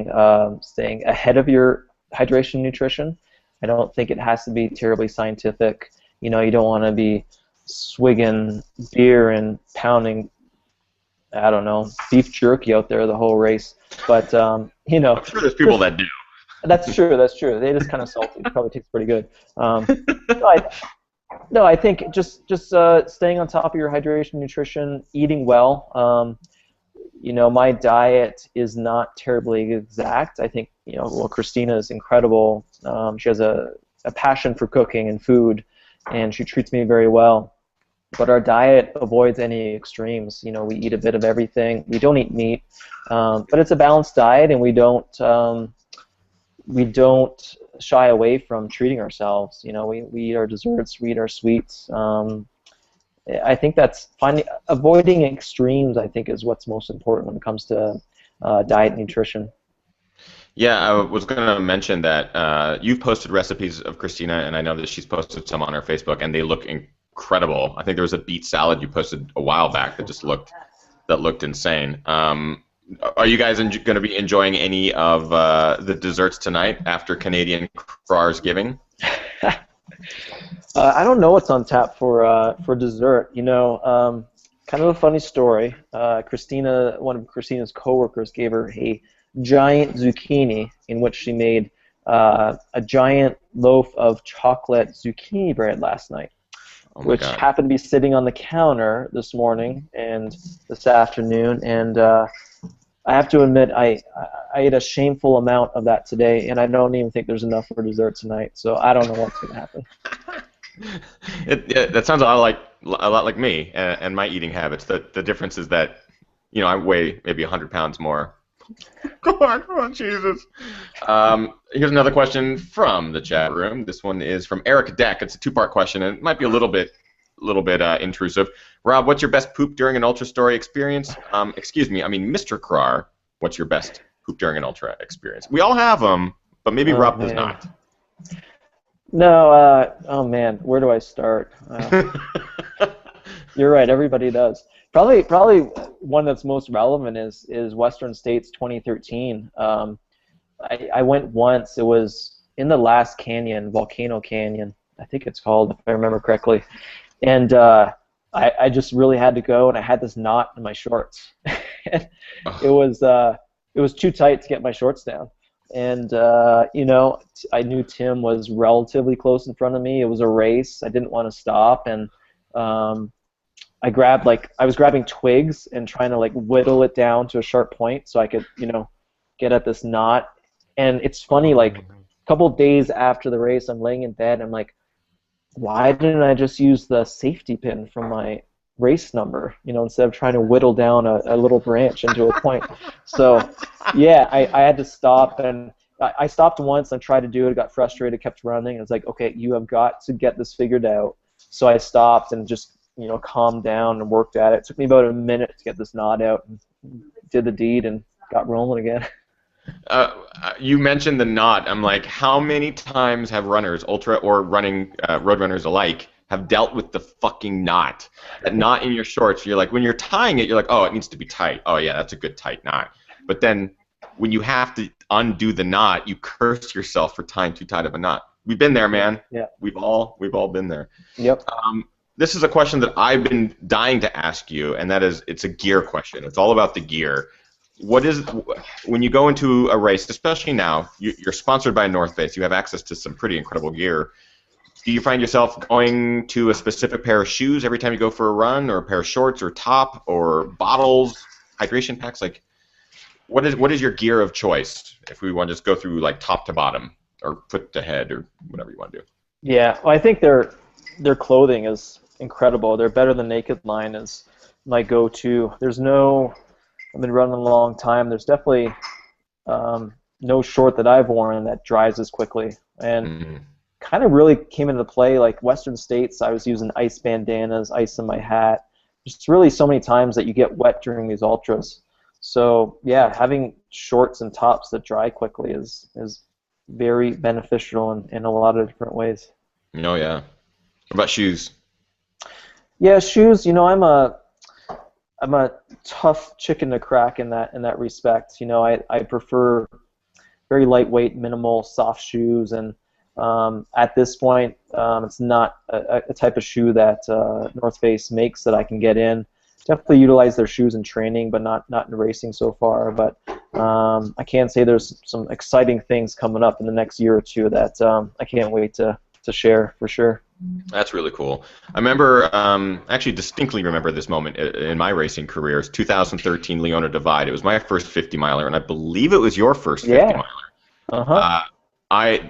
B: ahead of your hydration and nutrition. I don't think it has to be terribly scientific. You don't want to be swigging beer and pounding, I don't know, beef jerky out there the whole race. But
A: I'm sure there's people that do.
B: That's true. They just kind of salty. It probably tastes pretty good. No, I think just staying on top of your hydration, nutrition, eating well. My diet is not terribly exact. I think Christina is incredible. She has a passion for cooking and food, and she treats me very well. But our diet avoids any extremes. We eat a bit of everything. We don't eat meat, but it's a balanced diet, and we don't shy away from treating ourselves. We eat our desserts, we eat our sweets. I think that's avoiding extremes, I think, is what's most important when it comes to diet and nutrition.
A: Yeah, I was going to mention that you've posted recipes of Christina, and I know that she's posted some on her Facebook, and they look incredible. I think there was a beet salad you posted a while back that just looked insane. Are you guys going to be enjoying any of the desserts tonight after Canadian Krar's giving?
B: I don't know what's on tap for dessert. Kind of a funny story. Christina, one of Christina's coworkers, gave her a giant zucchini in which she made a giant loaf of chocolate zucchini bread last night, which happened to be sitting on the counter this morning and this afternoon. And I have to admit, I ate a shameful amount of that today, and I don't even think there's enough for dessert tonight. So I don't know what's going to happen.
A: That sounds a lot like me and my eating habits. The difference is that, I weigh maybe 100 pounds more. Come on, Jesus. Here's another question from the chat room. This one is from Eric Deck. It's a two-part question, and it might be a little bit intrusive. Rob, what's your best poop during an ultra story experience? Excuse me, I mean Mr. Krar. What's your best poop during an ultra experience? We all have them, but maybe Rob does not.
B: No, oh man, where do I start? You're right, everybody does. Probably one that's most relevant is Western States 2013. I went once. It was in the last canyon, Volcano Canyon, I think it's called, if I remember correctly. And I just really had to go, and I had this knot in my shorts. It was too tight to get my shorts down. And I knew Tim was relatively close in front of me. It was a race. I didn't want to stop, and I was grabbing twigs and trying to whittle it down to a sharp point so I could get at this knot. And it's funny, a couple days after the race, I'm laying in bed. I'm like, why didn't I just use the safety pin from my race number, instead of trying to whittle down a little branch into a point? So, yeah, I had to stop, and I stopped once and tried to do it, got frustrated, kept running. I was like, okay, you have got to get this figured out. So I stopped and just, calmed down and worked at it. It took me about a minute to get this knot out, and did the deed and got rolling again.
A: You mentioned the knot. I'm like, how many times have runners, ultra or running, road runners alike, have dealt with the fucking knot? That knot in your shorts, you're like, when you're tying it, you're like, oh, it needs to be tight. Oh, yeah, that's a good tight knot. But then when you have to undo the knot, you curse yourself for tying too tight of a knot. We've been there, man.
B: Yeah.
A: We've all been there.
B: Yep.
A: This is a question that I've been dying to ask you, and that is, it's a gear question. It's all about the gear. When you go into a race, especially now, you're sponsored by North Face, you have access to some pretty incredible gear. Do you find yourself going to a specific pair of shoes every time you go for a run, or a pair of shorts, or top, or bottles, hydration packs? What is your gear of choice, if we want to just go through top to bottom, or foot to head, or whatever you want to do?
B: Yeah, well, I think their clothing is incredible. Their Better Than Naked line is my go-to. I've been running a long time. There's definitely no short that I've worn that dries as quickly. And kind of really came into play, Western States, I was using ice bandanas, ice in my hat. Just really so many times that you get wet during these ultras. So, yeah, having shorts and tops that dry quickly is very beneficial in a lot of different ways.
A: Oh, yeah. What about shoes?
B: Yeah, shoes, I'm a tough chicken to crack in that respect. I prefer very lightweight, minimal, soft shoes, and at this point, it's not a type of shoe that North Face makes that I can get in. Definitely utilize their shoes in training, but not in racing so far. But I can say there's some exciting things coming up in the next year or two that I can't wait to share for sure.
A: That's really cool. I remember, actually distinctly remember this moment in my racing career. It's 2013 Leona Divide. It was my first 50-miler, and I believe it was your first 50-miler.
B: Uh-huh.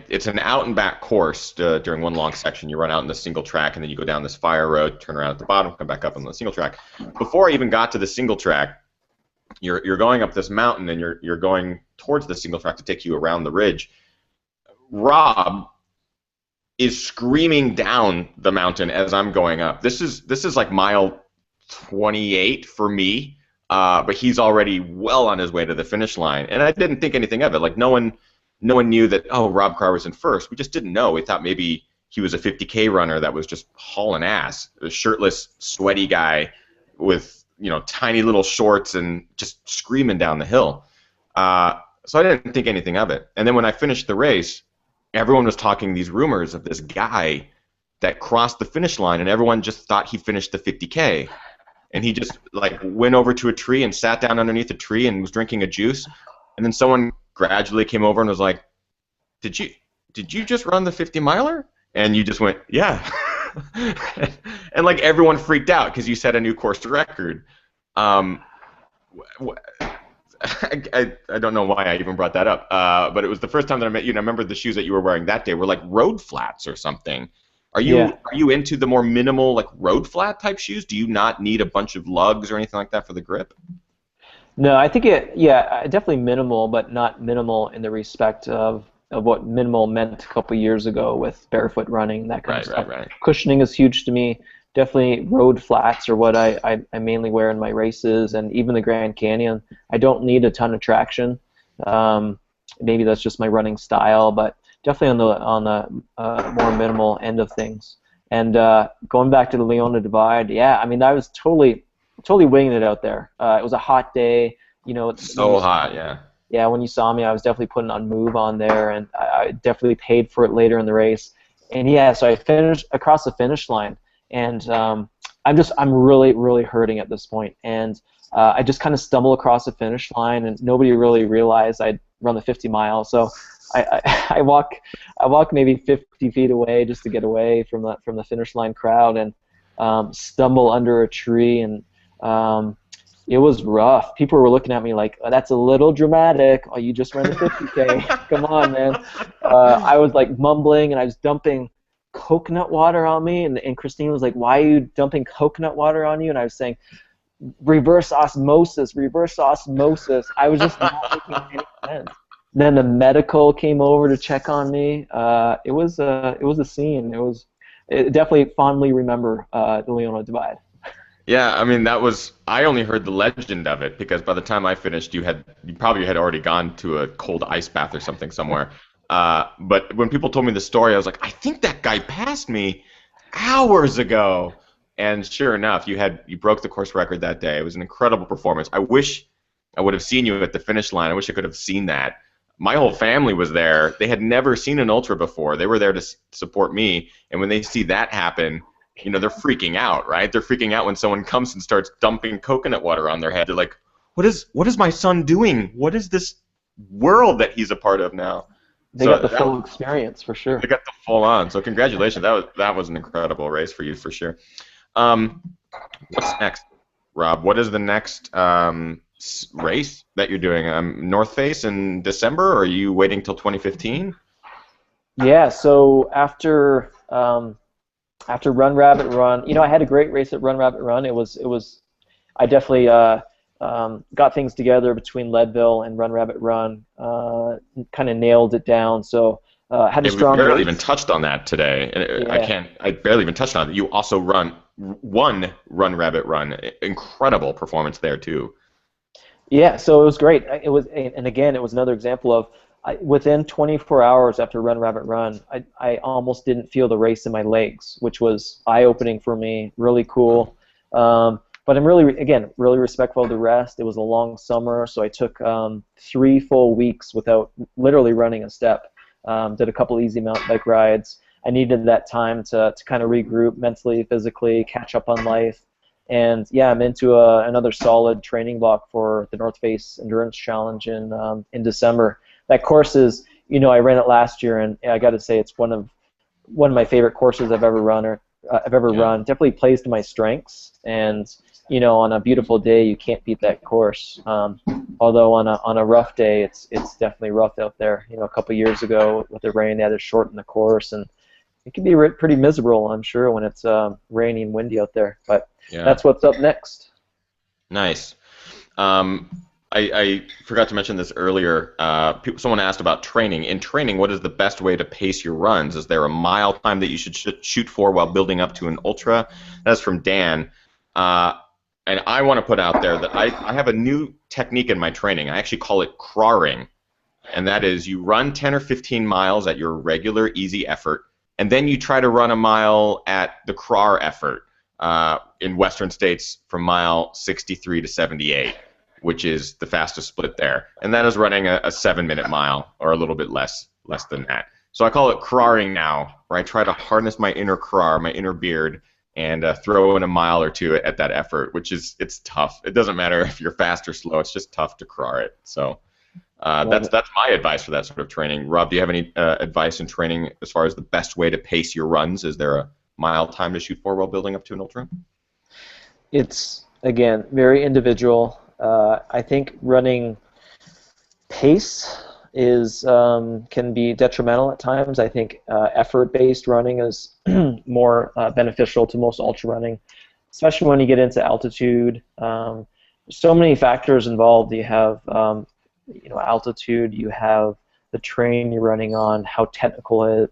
A: It's an out-and-back course during one long section. You run out in the single track, and then you go down this fire road, turn around at the bottom, come back up on the single track. Before I even got to the single track, you're going up this mountain, and you're going towards the single track to take you around the ridge. Rob is screaming down the mountain as I'm going up. This is like mile 28 for me, but he's already well on his way to the finish line, and I didn't think anything of it. No one knew that, oh, Rob Krar was in first. We just didn't know. We thought maybe he was a 50K runner that was just hauling ass, a shirtless, sweaty guy with tiny little shorts and just screaming down the hill. So I didn't think anything of it. And then when I finished the race, everyone was talking these rumors of this guy that crossed the finish line, and everyone just thought he finished the 50K. And he just went over to a tree and sat down underneath a tree and was drinking a juice. And then someone gradually came over and was like, "Did you just run the 50 miler?" And you just went, "Yeah." And everyone freaked out because you set a new course record. I don't know why I even brought that up, but it was the first time that I met you, and I remember the shoes that you were wearing that day were like road flats or something. Are you into the more minimal road flat type shoes? Do you not need a bunch of lugs or anything like that for the grip?
B: No, I think definitely minimal, but not minimal in the respect of what minimal meant a couple years ago with barefoot running, that kind of stuff.
A: Right.
B: Cushioning is huge to me. Definitely road flats are what I mainly wear in my races, and even the Grand Canyon. I don't need a ton of traction. Maybe that's just my running style, but definitely on the more minimal end of things. And going back to the Leona Divide, I mean, I was totally winging it out there. It was a hot day,
A: So hot, yeah.
B: Yeah, when you saw me, I was definitely putting on move on there, and I definitely paid for it later in the race. And so I finished across the finish line, and I'm really, really hurting at this point. And I just kind of stumble across the finish line, and nobody really realized I'd run the 50 miles. So I walk maybe 50 feet away just to get away from the finish line crowd, and stumble under a tree, and it was rough. People were looking at me like, "Oh, that's a little dramatic. Oh, you just ran the 50K. Come on, man." I was mumbling, and I was dumping coconut water on me, and Christine was like, "Why are you dumping coconut water on you?" And I was saying, reverse osmosis. I was just not making any sense. Then the medical came over to check on me. It was a scene. It definitely fondly remember the Leona Divide.
A: Yeah, I mean I only heard the legend of it because by the time I finished, you probably had already gone to a cold ice bath or something somewhere. But when people told me the story, I was like, I think that guy passed me hours ago. And sure enough, you broke the course record that day. It was an incredible performance. I wish I would have seen you at the finish line. I wish I could have seen that. My whole family was there. They had never seen an ultra before. They were there to support me. And when they see that happen, they're freaking out, right? They're freaking out when someone comes and starts dumping coconut water on their head. They're like, what is my son doing? What is this world that he's a part of now?
B: They got the full experience for sure.
A: They got the full on. So congratulations. That was an incredible race for you for sure. What's next, Rob? What is the next race that you're doing? North Face in December, or are you waiting till 2015?
B: Yeah. So after Run Rabbit Run, I had a great race at Run Rabbit Run. I definitely got things together between Leadville and Run Rabbit Run. Kind of nailed it down. So had a strong.
A: We barely even touched on that today. Yeah. I barely even touched on it. You also won Run Rabbit Run. Incredible performance there too.
B: Yeah, so it was great. And again, it was another example of within 24 hours after Run Rabbit Run, I almost didn't feel the race in my legs, which was eye-opening for me. Really cool. But I'm really respectful of the rest. It was a long summer, so I took 3 full weeks without literally running a step. Did a couple easy mountain bike rides. I needed that time to kind of regroup mentally, physically, catch up on life. And I'm into another solid training block for the North Face Endurance Challenge in December. That course is, I ran it last year, and I got to say it's one of my favorite courses I've ever run. Definitely plays to my strengths, and on a beautiful day you can't beat that course. Although on a rough day it's definitely rough out there. A couple years ago with the rain, they had to shorten the course, and it can be pretty miserable, I'm sure, when it's rainy and windy out there. But that's what's up next.
A: Nice. I forgot to mention this earlier. Someone asked about training. In training, what is the best way to pace your runs? Is there a mile time that you should shoot for while building up to an ultra? That's from Dan. And I want to put out there that I have a new technique in my training. I actually call it Kraring. And that is you run 10 or 15 miles at your regular easy effort, and then you try to run a mile at the Krar effort in Western states from mile 63 to 78, which is the fastest split there. And that is running a 7-minute mile, or a little bit less than that. So I call it Kraring now, where I try to harness my inner Krar, my inner beard, and throw in a mile or two at that effort, which it's tough. It doesn't matter if you're fast or slow. It's just tough to Krar it. So that's my advice for that sort of training. Rob, do you have any advice in training as far as the best way to pace your runs? Is there a mile time to shoot for while building up to an ultra?
B: It's, again, very individual. I think running pace can be detrimental at times. I think effort-based running is more beneficial to most ultra running, especially when you get into altitude. So many factors involved. You have altitude. You have the terrain you're running on, how technical it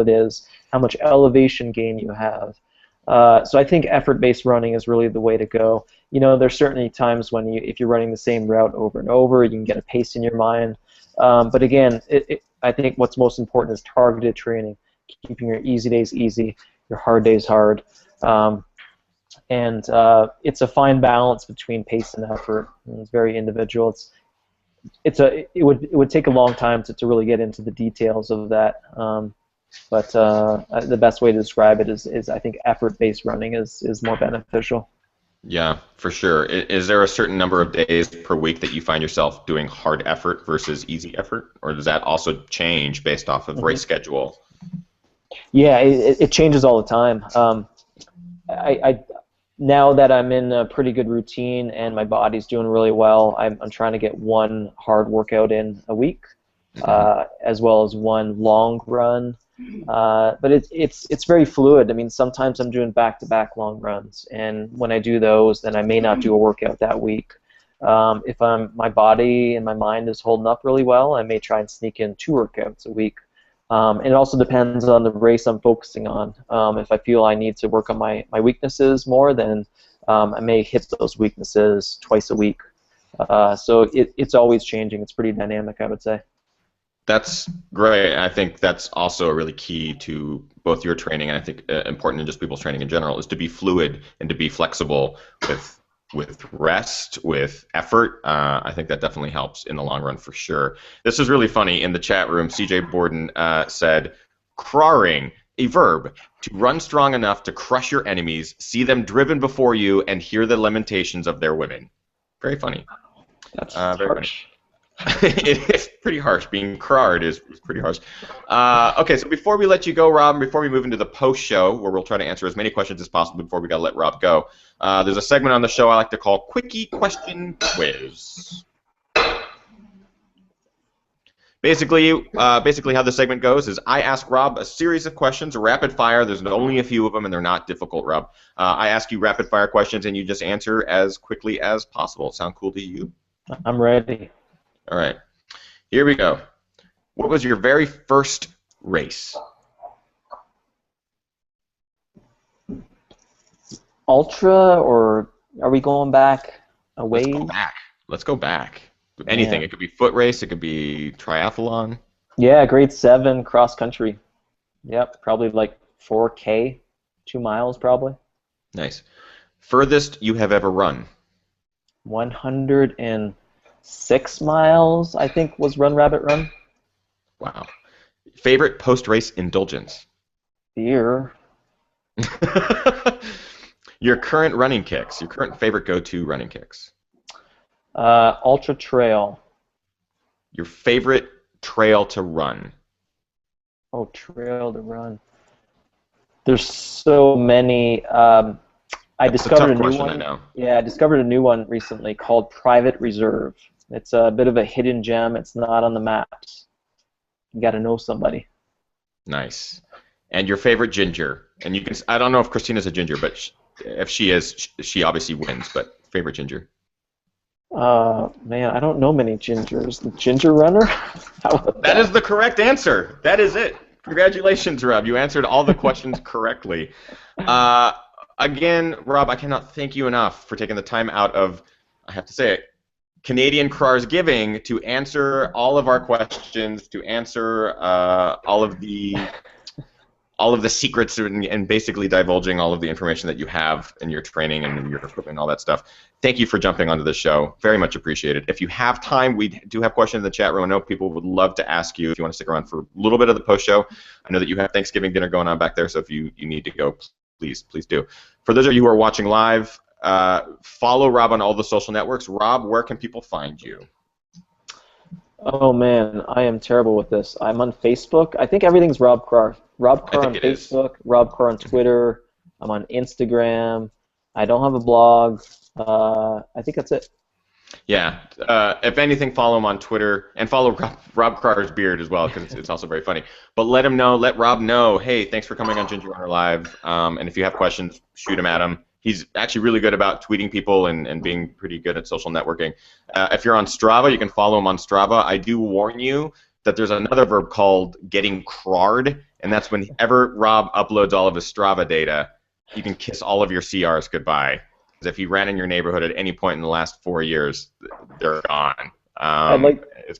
B: is, how much elevation gain you have. So I think effort-based running is really the way to go. There's certainly times when if you're running the same route over and over, you can get a pace in your mind. But again, I think what's most important is targeted training, keeping your easy days easy, your hard days hard. And it's a fine balance between pace and effort. And it's very individual. It would take a long time to really get into the details of that. But the best way to describe it is I think effort-based running is more beneficial.
A: Yeah, for sure. Is there a certain number of days per week that you find yourself doing hard effort versus easy effort, or does that also change based off of race schedule?
B: Yeah, it changes all the time. Now that I'm in a pretty good routine and my body's doing really well, I'm trying to get one hard workout in a week, as well as one long run. But it's very fluid. I mean, sometimes I'm doing back-to-back long runs, and when I do those, then I may not do a workout that week. If my body and my mind is holding up really well, I may try and sneak in 2 workouts a week. And it also depends on the race I'm focusing on. If I feel I need to work on my weaknesses more, then I may hit those weaknesses twice a week. So it's always changing. It's pretty dynamic, I would say.
A: That's great. I think that's also really key to both your training, and I think important in just people's training in general, is to be fluid and to be flexible with rest, with effort. I think that definitely helps in the long run for sure. This is really funny. In the chat room, CJ Borden said, "Kraring, a verb, to run strong enough to crush your enemies, see them driven before you, and hear the lamentations of their women." Very funny.
B: That's
A: very
B: harsh.
A: It's pretty harsh. Being crarred is pretty harsh. Okay, so before we let you go, Rob, and before we move into the post-show, where we'll try to answer as many questions as possible before we got to let Rob go, there's a segment on the show I like to call Quickie Question Quiz. Basically how the segment goes is I ask Rob a series of questions, rapid fire. There's only a few of them, and they're not difficult, Rob. I ask you rapid fire questions, and you just answer as quickly as possible. Sound cool to you?
B: I'm ready.
A: All right, here we go. What was your very first race?
B: Ultra, or are we going back a ways?
A: Let's go back. Let's go back. Anything. Yeah. It could be foot race. It could be triathlon.
B: Yeah, grade 7 cross country. Yep, probably like 4K, 2 miles probably.
A: Nice. Furthest you have ever run?
B: 106 miles, I think, was Run Rabbit Run.
A: Wow. Favorite post-race indulgence?
B: Beer.
A: Your current running kicks. Your current favorite go-to running kicks?
B: Ultra trail.
A: Your favorite trail to run?
B: Oh, trail to run. There's so many. I discovered a new one.
A: I know.
B: Yeah, I discovered a new one recently called Private Reserve. It's a bit of a hidden gem. It's not on the maps. You got to know somebody.
A: Nice. And your favorite ginger? And you can. I don't know if Christina's a ginger, but if she is, she obviously wins. But favorite ginger?
B: Man, I don't know many gingers. The Ginger Runner?
A: That is the correct answer. That is it. Congratulations, Rob. You answered all the questions correctly. Again, Rob, I cannot thank you enough for taking the time out of, I have to say it, Canadian Krar's Giving to answer all of our questions, to answer all of the all of the secrets and basically divulging all of the information that you have in your training and your equipment and all that stuff. Thank you for jumping onto the show. Very much appreciated. If you have time, we do have questions in the chat room. I know people would love to ask you if you want to stick around for a little bit of the post show. I know that you have Thanksgiving dinner going on back there, so if you need to go, please do. For those of you who are watching live, follow Rob on all the social networks. Rob, where can people find you?
B: Oh man, I am terrible with this. I'm on Facebook. I think everything's Rob Krar. Rob Krar on Facebook, Rob Krar on Twitter. I'm on Instagram. I don't have a blog. I think that's it.
A: Yeah. If anything, follow him on Twitter and follow Rob Krar's beard as well, because it's also very funny. But let Rob know, hey, thanks for coming on Ginger Runner Live. And if you have questions, shoot him at him. He's actually really good about tweeting people and being pretty good at social networking. If you're on Strava, you can follow him on Strava. I do warn you that there's another verb called getting crarred, and that's whenever Rob uploads all of his Strava data, you can kiss all of your CRs goodbye. Because if he ran in your neighborhood at any point in the last 4 years, they're gone.
B: I'd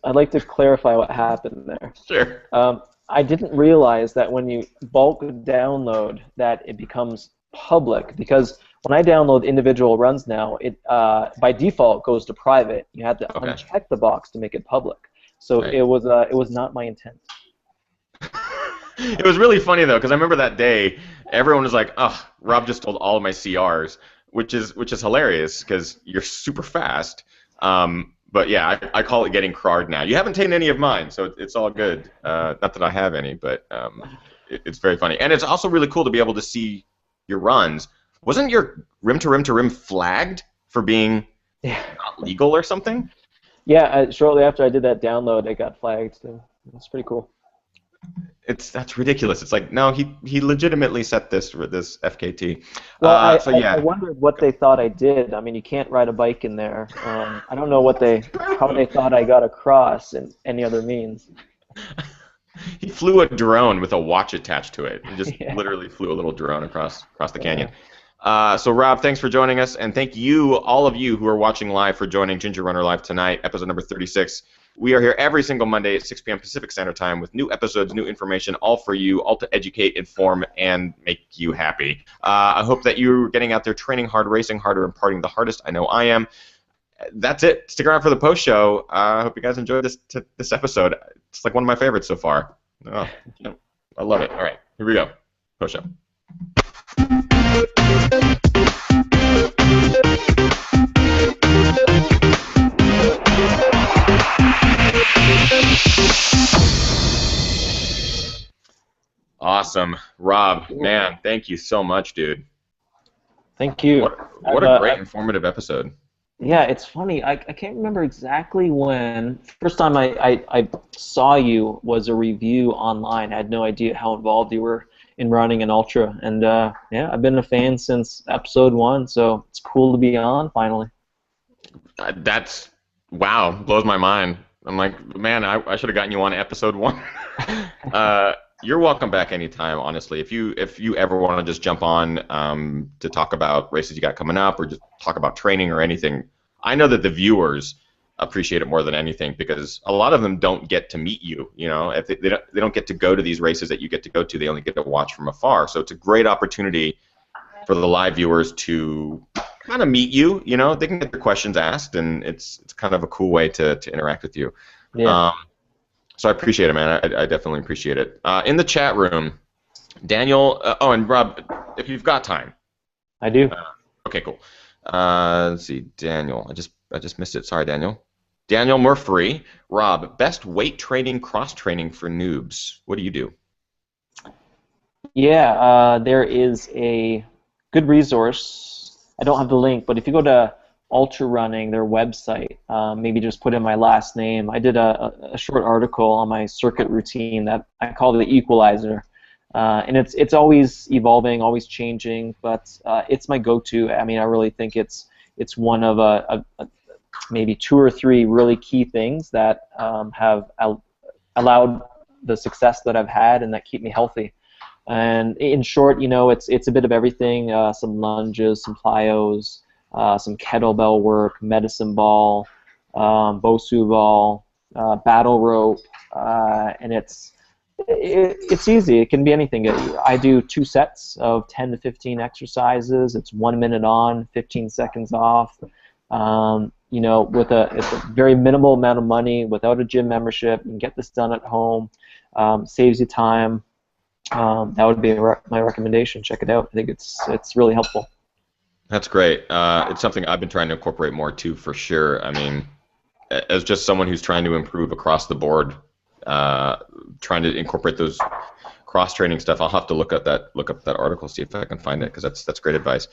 B: like to clarify what happened there.
A: Sure.
B: I didn't realize that when you bulk download that it becomes public, because when I download individual runs now, it by default goes to private. You have to uncheck the box to make it public. So it was not my intent.
A: It was really funny though, because I remember that day, everyone was like, "Oh, Rob just told all of my CRs," which is hilarious because you're super fast. But yeah, I call it getting crarred now. You haven't taken any of mine, so it's all good. Not that I have any, but it's very funny, and it's also really cool to be able to see your runs. Wasn't your rim to rim to rim flagged for being not legal or something?
B: Yeah, shortly after I did that download, it got flagged. So it's pretty cool.
A: That's ridiculous. It's like, no, he legitimately set this FKT.
B: Well, I wondered what they thought I did. I mean, you can't ride a bike in there. I don't know how they thought I got across in any other means.
A: He flew a drone with a watch attached to it. He just literally flew a little drone across the canyon. So Rob, thanks for joining us, and thank you, all of you who are watching live, for joining Ginger Runner Live tonight, episode number 36. We are here every single Monday at 6 p.m. Pacific Standard Time with new episodes, new information, all for you, all to educate, inform, and make you happy. I hope that you're getting out there training hard, racing harder, and partying the hardest. I know I am. That's it. Stick around for the post show. I hope you guys enjoyed this episode. It's like one of my favorites so far. Oh, I love it. All right, here we go. Post show. Awesome. Rob, man, thank you so much, dude.
B: Thank you.
A: What a great informative episode.
B: Yeah, it's funny. I can't remember exactly when. First time I saw you was a review online. I had no idea how involved you were in running an ultra. And yeah, I've been a fan since episode 1, so it's cool to be on finally.
A: That's, wow, blows my mind. I'm like, man, I should have gotten you on episode 1. You're welcome back anytime, honestly. If you ever want to just jump on to talk about races you got coming up or just talk about training or anything, I know that the viewers appreciate it more than anything because a lot of them don't get to meet you. You know, if they don't get to go to these races that you get to go to. They only get to watch from afar. So it's a great opportunity for the live viewers to kind of meet you. You know, they can get their questions asked, and it's kind of a cool way to interact with you.
B: Yeah.
A: So I appreciate it, man. I definitely appreciate it. In the chat room, Daniel. Oh, and Rob, if you've got time.
B: I do.
A: Okay, cool. Let's see, Daniel. I just missed it. Sorry, Daniel. Daniel Murphy. Rob, best weight training, cross training for noobs. What do you do?
B: Yeah, there is a good resource. I don't have the link, but if you go to ultrarunning, their website, maybe just put in my last name. I did a short article on my circuit routine that I call the equalizer, and it's always evolving, always changing, but it's my go-to. I mean, I really think it's one of maybe 2 or 3 really key things that have allowed the success that I've had and that keep me healthy. And in short, you know, it's a bit of everything: some lunges, some plyos, some kettlebell work, medicine ball, Bosu ball, battle rope, and it's It's easy. It can be anything. I do 2 sets of 10 to 15 exercises. It's 1 minute on, 15 seconds off. It's a very minimal amount of money without a gym membership. You can get this done at home. Saves you time. That would be my recommendation. Check it out. I think it's really helpful.
A: That's great. It's something I've been trying to incorporate more too, for sure. I mean, as just someone who's trying to improve across the board, trying to incorporate those cross-training stuff, I'll have to look up that article, see if I can find it, because that's great advice.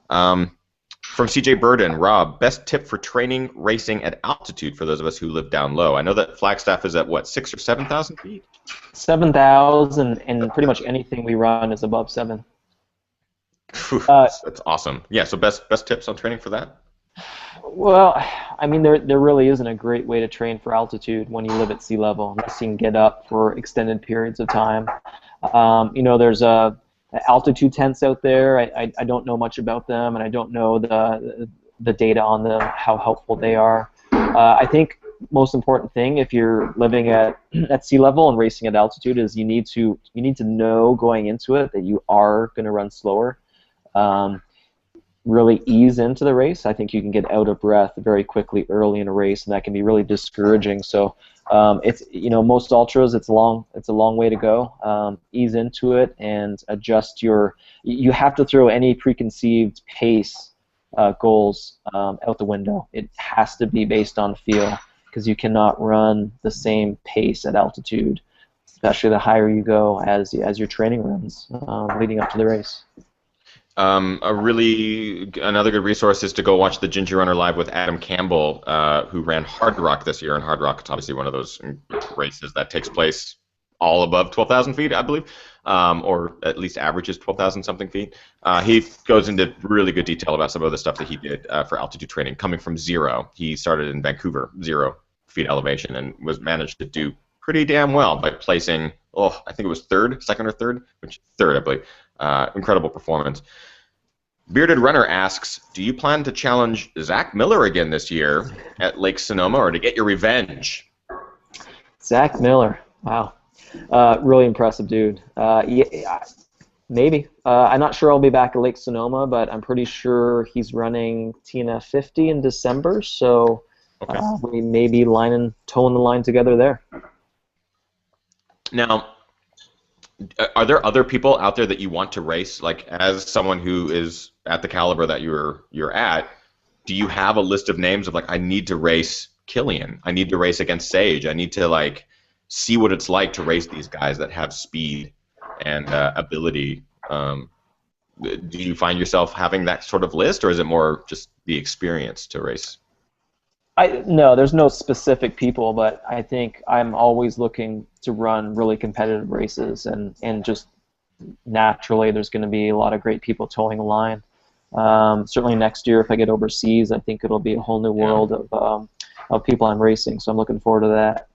A: From CJ Burden, Rob, best tip for training racing at altitude for those of us who live down low. I know that Flagstaff is at what, 6,000 or 7,000 feet?
B: 7,000, and pretty much anything we run is above 7.
A: That's awesome. Yeah. So best tips on training for that?
B: Well, I mean, there really isn't a great way to train for altitude when you live at sea level, unless you can get up for extended periods of time. There's altitude tents out there. I don't know much about them, and I don't know the data on them, how helpful they are. I think most important thing if you're living at sea level and racing at altitude is you need to know going into it that you are going to run slower. Really ease into the race. I think you can get out of breath very quickly early in a race, and that can be really discouraging. So it's most ultras, it's a long way to go. Ease into it and adjust you have to throw any preconceived pace goals out the window. It has to be based on feel, because you cannot run the same pace at altitude, especially the higher you go as your training runs leading up to the race.
A: Another good resource is to go watch the Ginger Runner live with Adam Campbell, who ran Hard Rock this year, and Hard Rock is obviously one of those races that takes place all above 12,000 feet, I believe, or at least averages 12,000 something feet. He goes into really good detail about some of the stuff that he did for altitude training, coming from zero. He started in Vancouver, 0 feet elevation, and managed to do pretty damn well by placing, I think it was second or third, I believe. Incredible performance. Bearded Runner asks, do you plan to challenge Zach Miller again this year at Lake Sonoma, or to get your revenge?
B: Zach Miller, wow. Really impressive dude. Yeah, maybe. I'm not sure I'll be back at Lake Sonoma, but I'm pretty sure he's running TNF 50 in December, so okay. We may be towing the line together there.
A: Now, are there other people out there that you want to race? Like, as someone who is at the caliber that you're at, do you have a list of names of, like, I need to race Killian, I need to race against Sage, I need to, like, see what it's like to race these guys that have speed and ability? Do you find yourself having that sort of list, or is it more just the experience to race?
B: No, there's no specific people, but I think I'm always looking to run really competitive races, and just naturally there's going to be a lot of great people towing the line. Certainly next year, if I get overseas, I think it'll be a whole new world of people I'm racing, so I'm looking forward to that.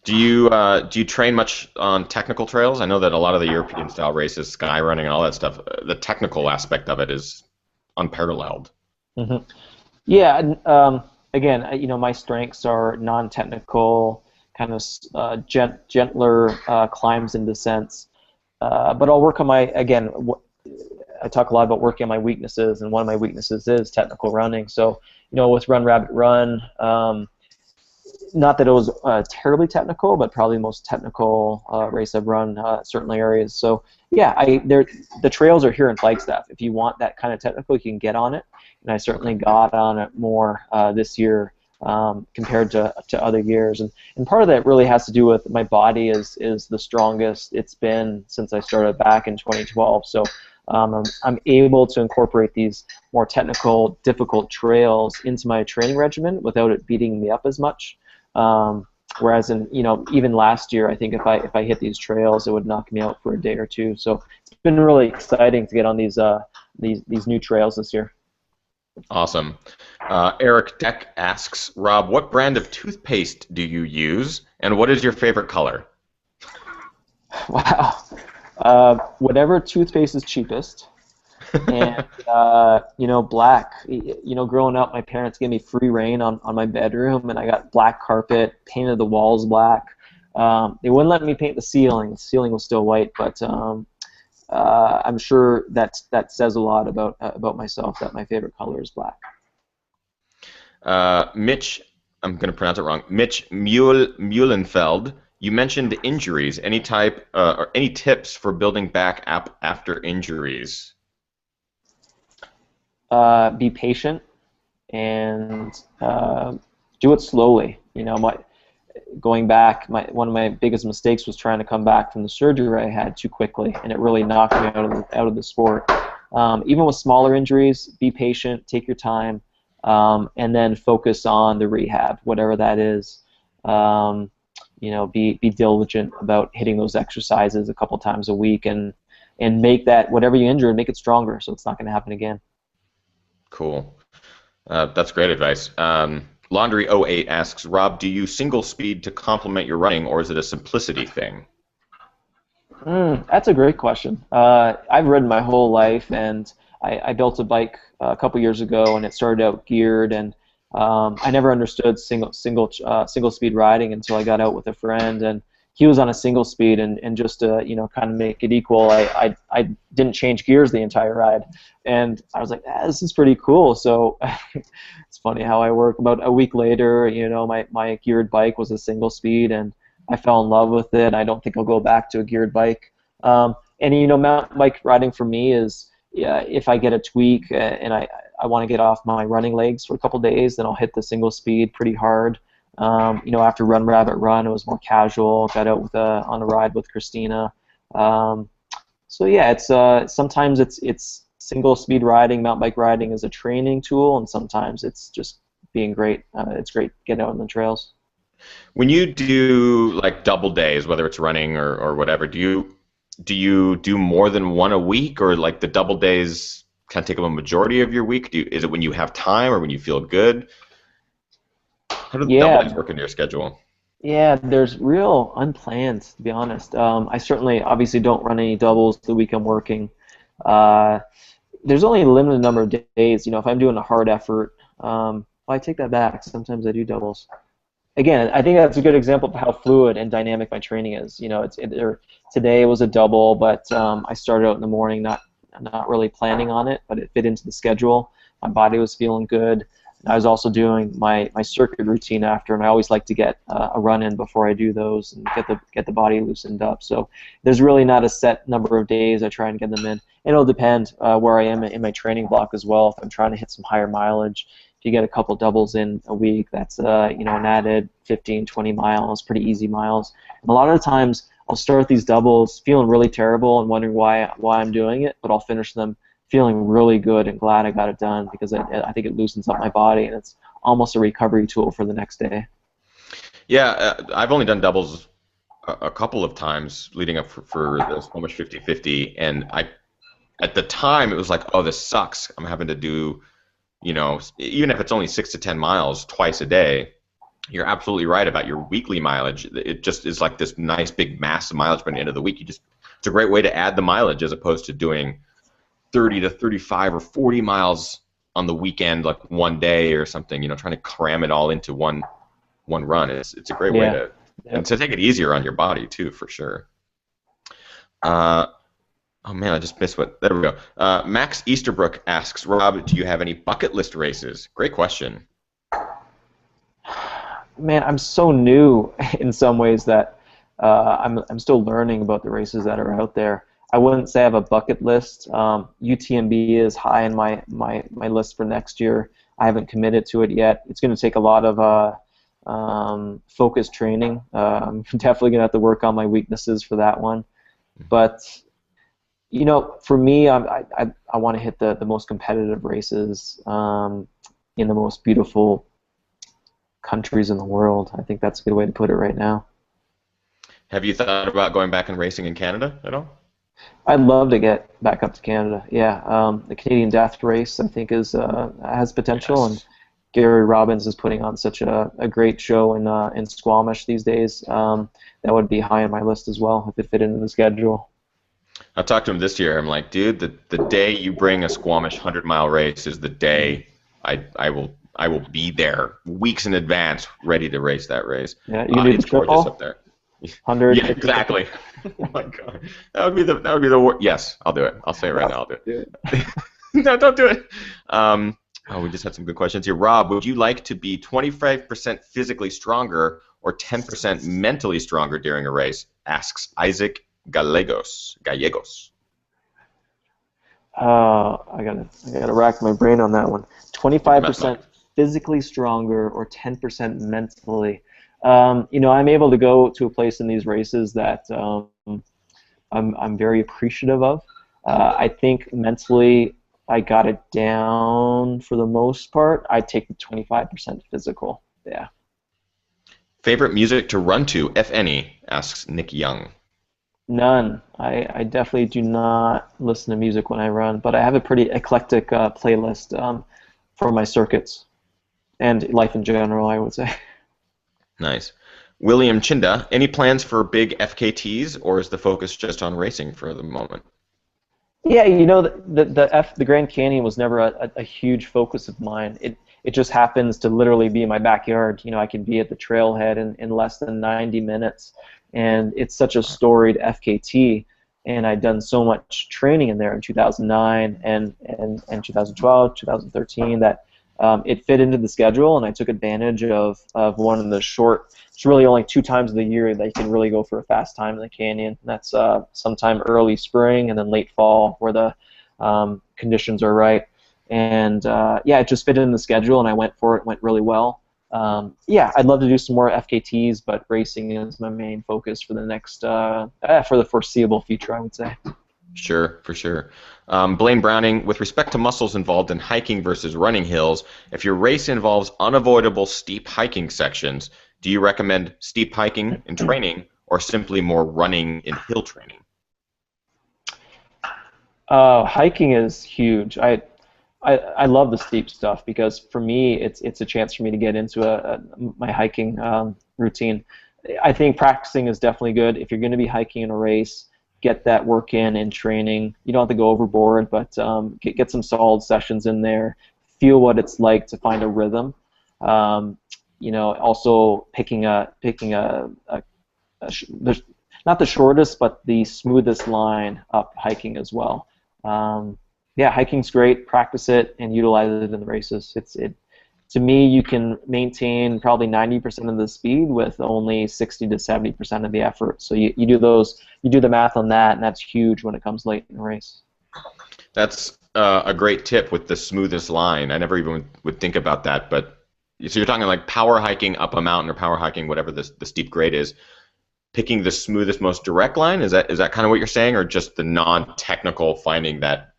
A: Do you train much on technical trails? I know that a lot of the European style races, sky running and all that stuff, the technical aspect of it is unparalleled.
B: Mm-hmm. Yeah, again, my strengths are non-technical, kind of gentler climbs and descents. But I'll work on I talk a lot about working on my weaknesses, and one of my weaknesses is technical running. So, with Run Rabbit Run, not that it was terribly technical, but probably the most technical race I've run, certain areas. So, yeah, the trails are here in Flagstaff. If you want that kind of technical, you can get on it. And I certainly got on it more this year compared to other years. And part of that really has to do with my body is the strongest it's been since I started back in 2012. So I'm able to incorporate these more technical, difficult trails into my training regimen without it beating me up as much. Whereas even last year, I think if I hit these trails, it would knock me out for a day or two. So it's been really exciting to get on these new trails this year.
A: Awesome. Eric Deck asks, Rob, what brand of toothpaste do you use, and what is your favorite color?
B: Wow. Whatever toothpaste is cheapest. And, black. Growing up, my parents gave me free reign on my bedroom, and I got black carpet, painted the walls black. They wouldn't let me paint the ceiling. The ceiling was still white, but I'm sure that says a lot about myself, that my favorite color is black.
A: Mitch, I'm going to pronounce it wrong. Mitch Muhlenfeld, you mentioned injuries. Any type or any tips for building back up after injuries?
B: Be patient and do it slowly. You know, going back, one of my biggest mistakes was trying to come back from the surgery I had too quickly, and it really knocked me out of the sport. Even with smaller injuries, be patient, take your time, and then focus on the rehab, whatever that is. You know, be diligent about hitting those exercises a couple times a week, and make that whatever you injured, make it stronger, so it's not going to happen again.
A: Cool. That's great advice. Laundry08 asks, Rob, do you single speed to complement your running, or is it a simplicity thing?
B: That's a great question. I've ridden my whole life, and I built a bike a couple years ago, and it started out geared, and I never understood single speed riding until I got out with a friend, and he was on a single speed, and just to kind of make it equal, I didn't change gears the entire ride, and I was like, this is pretty cool. So it's funny how I work. About a week later, my geared bike was a single speed, and I fell in love with it. I don't think I'll go back to a geared bike. And mountain bike riding for me is, if I get a tweak and I want to get off my running legs for a couple days, then I'll hit the single speed pretty hard. After Run Rabbit Run, it was more casual. Got out on a ride with Christina. So yeah, it's sometimes it's single speed riding, mountain bike riding is a training tool, and sometimes it's just being great. It's great getting out on the trails.
A: When you do like double days, whether it's running or whatever, do you do more than one a week, or like the double days kind of take up a majority of your week? Is it when you have time or when you feel good? How do the double days work into your schedule?
B: Yeah, there's real unplanned, to be honest. I certainly, obviously, don't run any doubles the week I'm working. There's only a limited number of days. If I'm doing a hard effort, I take that back. Sometimes I do doubles. Again, I think that's a good example of how fluid and dynamic my training is. Today was a double, but I started out in the morning not really planning on it, but it fit into the schedule. My body was feeling good. I was also doing my circuit routine after, and I always like to get a run in before I do those and get the body loosened up. So there's really not a set number of days I try and get them in. And it'll depend where I am in my training block as well. If I'm trying to hit some higher mileage, if you get a couple doubles in a week, that's an added 15, 20 miles, pretty easy miles. And a lot of the times I'll start these doubles feeling really terrible and wondering why I'm doing it, but I'll finish them feeling really good and glad I got it done, because I think it loosens up my body, and it's almost a recovery tool for the next day.
A: Yeah, I've only done doubles a couple of times leading up for the Squamish 50/50, and at the time it was like, oh, this sucks. I'm having to do, even if it's only 6 to 10 miles twice a day. You're absolutely right about your weekly mileage. It just is like this nice big mass of mileage by the end of the week. It's a great way to add the mileage as opposed to doing 30 to 35 or 40 miles on the weekend, like one day or something, trying to cram it all into one run. It's a great way to and to take it easier on your body too, for sure. Oh man, I just missed there we go. Max Easterbrook asks, Rob, do you have any bucket list races? Great question.
B: Man, I'm so new in some ways that I'm still learning about the races that are out there. I wouldn't say I have a bucket list. UTMB is high in my list for next year. I haven't committed to it yet. It's going to take a lot of focused training. I'm definitely going to have to work on my weaknesses for that one. But for me, I want to hit the most competitive races in the most beautiful countries in the world. I think that's a good way to put it right now.
A: Have you thought about going back and racing in Canada at all?
B: I'd love to get back up to Canada. Yeah, the Canadian Death Race I think has potential, and Gary Robbins is putting on such a great show in Squamish these days. That would be high on my list as well if it fit into the schedule.
A: I talked to him this year. I'm like, dude, the day you bring a Squamish 100-mile race is the day I will be there weeks in advance, ready to race that race.
B: Yeah, you need
A: it's gorgeous up there.
B: 100.
A: Yeah, exactly. Oh my god, that would be the worst. Yes, I'll do it. I'll say it right now. I'll do it. No, don't do it. Oh, we just had some good questions here. Rob, would you like to be 25% physically stronger or 10% mentally stronger during a race? Asks Isaac Gallegos.
B: I gotta rack my brain on that one.
A: Get your math
B: 25%
A: back.
B: physically stronger or 10% mentally. I'm able to go to a place in these races that I'm very appreciative of. I think mentally I got it down for the most part. I take the 25% physical. Yeah.
A: Favorite music to run to, if any? Asks Nick Young.
B: None. I definitely do not listen to music when I run, but I have a pretty eclectic playlist for my circuits and life in general, I would say.
A: Nice. William Chinda, any plans for big FKTs, or is the focus just on racing for the moment?
B: Yeah, the Grand Canyon was never a huge focus of mine. It just happens to literally be in my backyard. I can be at the trailhead in less than 90 minutes, and it's such a storied FKT. And I'd done so much training in there in 2009 and 2012, 2013 that it fit into the schedule, and I took advantage of one of the short. It's really only 2 times of the year that you can really go for a fast time in the canyon. And that's sometime early spring and then late fall, where the conditions are right. And yeah, it just fit in the schedule, and I went for it. Went really well. Yeah, I'd love to do some more FKTs, but racing is my main focus for the foreseeable future, I would say.
A: Sure, for sure. Blaine Browning, with respect to muscles involved in hiking versus running hills, if your race involves unavoidable steep hiking sections, do you recommend steep hiking in training or simply more running in hill training?
B: Hiking is huge. I love the steep stuff because for me it's a chance for me to get into my hiking routine. I think practicing is definitely good. If you're going to be hiking in a race, get that work in training. You don't have to go overboard, but get some solid sessions in there. Feel what it's like to find a rhythm. Also picking not the shortest, but the smoothest line up hiking as well. Yeah, hiking's great. Practice it and utilize it in the races. To me, you can maintain probably 90% of the speed with only 60 to 70% of the effort. So you do the math on that, and that's huge when it comes late in the race.
A: That's a great tip with the smoothest line. I never even would think about that. But so you're talking like power hiking up a mountain or power hiking, whatever the steep grade is, picking the smoothest, most direct line. Is that kind of what you're saying, or just the non-technical finding that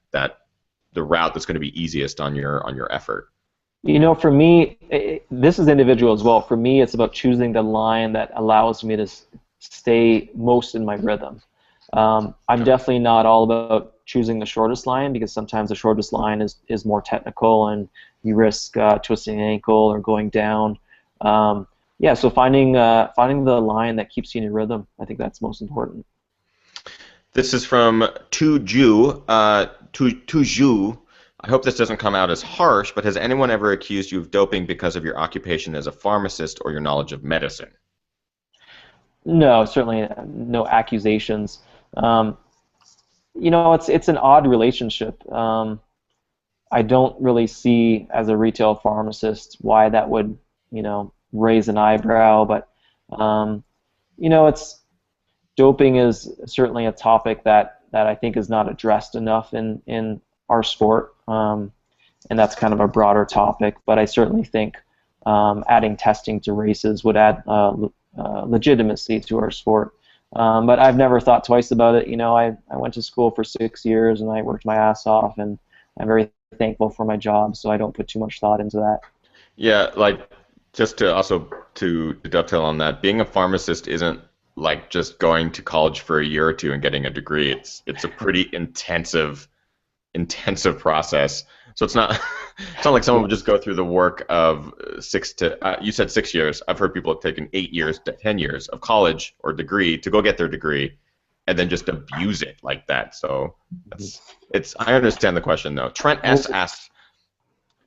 A: the route that's going to be easiest on your effort?
B: For me, this is individual as well. For me, it's about choosing the line that allows me to stay most in my rhythm. I'm definitely not all about choosing the shortest line, because sometimes the shortest line is more technical and you risk twisting an ankle or going down. Yeah, so finding the line that keeps you in your rhythm, I think that's most important.
A: This is from Tuju. I hope this doesn't come out as harsh, but has anyone ever accused you of doping because of your occupation as a pharmacist or your knowledge of medicine?
B: No, certainly no accusations. It's an odd relationship. I don't really see, as a retail pharmacist, why that would, raise an eyebrow. But, it's doping is certainly a topic that I think is not addressed enough in our sport, and that's kind of a broader topic. But I certainly think adding testing to races would add legitimacy to our sport. But I've never thought twice about it. I went to school for 6 years and I worked my ass off, and I'm very thankful for my job, so I don't put too much thought into that.
A: Yeah, like just to dovetail on that, being a pharmacist isn't like just going to college for a year or two and getting a degree. It's a pretty intensive process. So it's not it's not like someone would just go through the work of you said 6 years. I've heard people have taken 8 years to 10 years of college or degree to go get their degree, and then just abuse it like that. So I understand the question though. Trent S asks,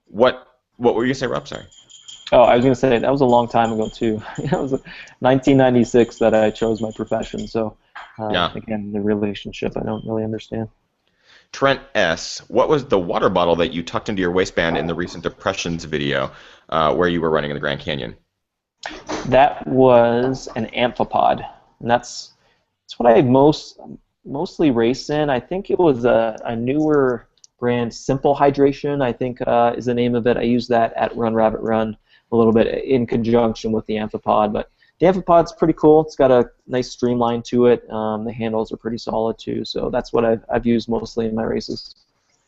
A: what were you gonna say, Rob? Sorry.
B: Oh, I was going to say that was a long time ago too. It was 1996 that I chose my profession. So
A: Yeah.
B: again, the relationship I don't really understand.
A: Trent S., what was the water bottle that you tucked into your waistband in the recent Depressions video where you were running in the Grand Canyon?
B: That was an amphipod, and that's what I mostly race in. I think it was a newer brand, Simple Hydration, I think is the name of it. I use that at Run Rabbit Run a little bit in conjunction with the amphipod, but the amphipod's pretty cool. It's got a nice streamline to it. The handles are pretty solid too, so that's what I've used mostly in my races.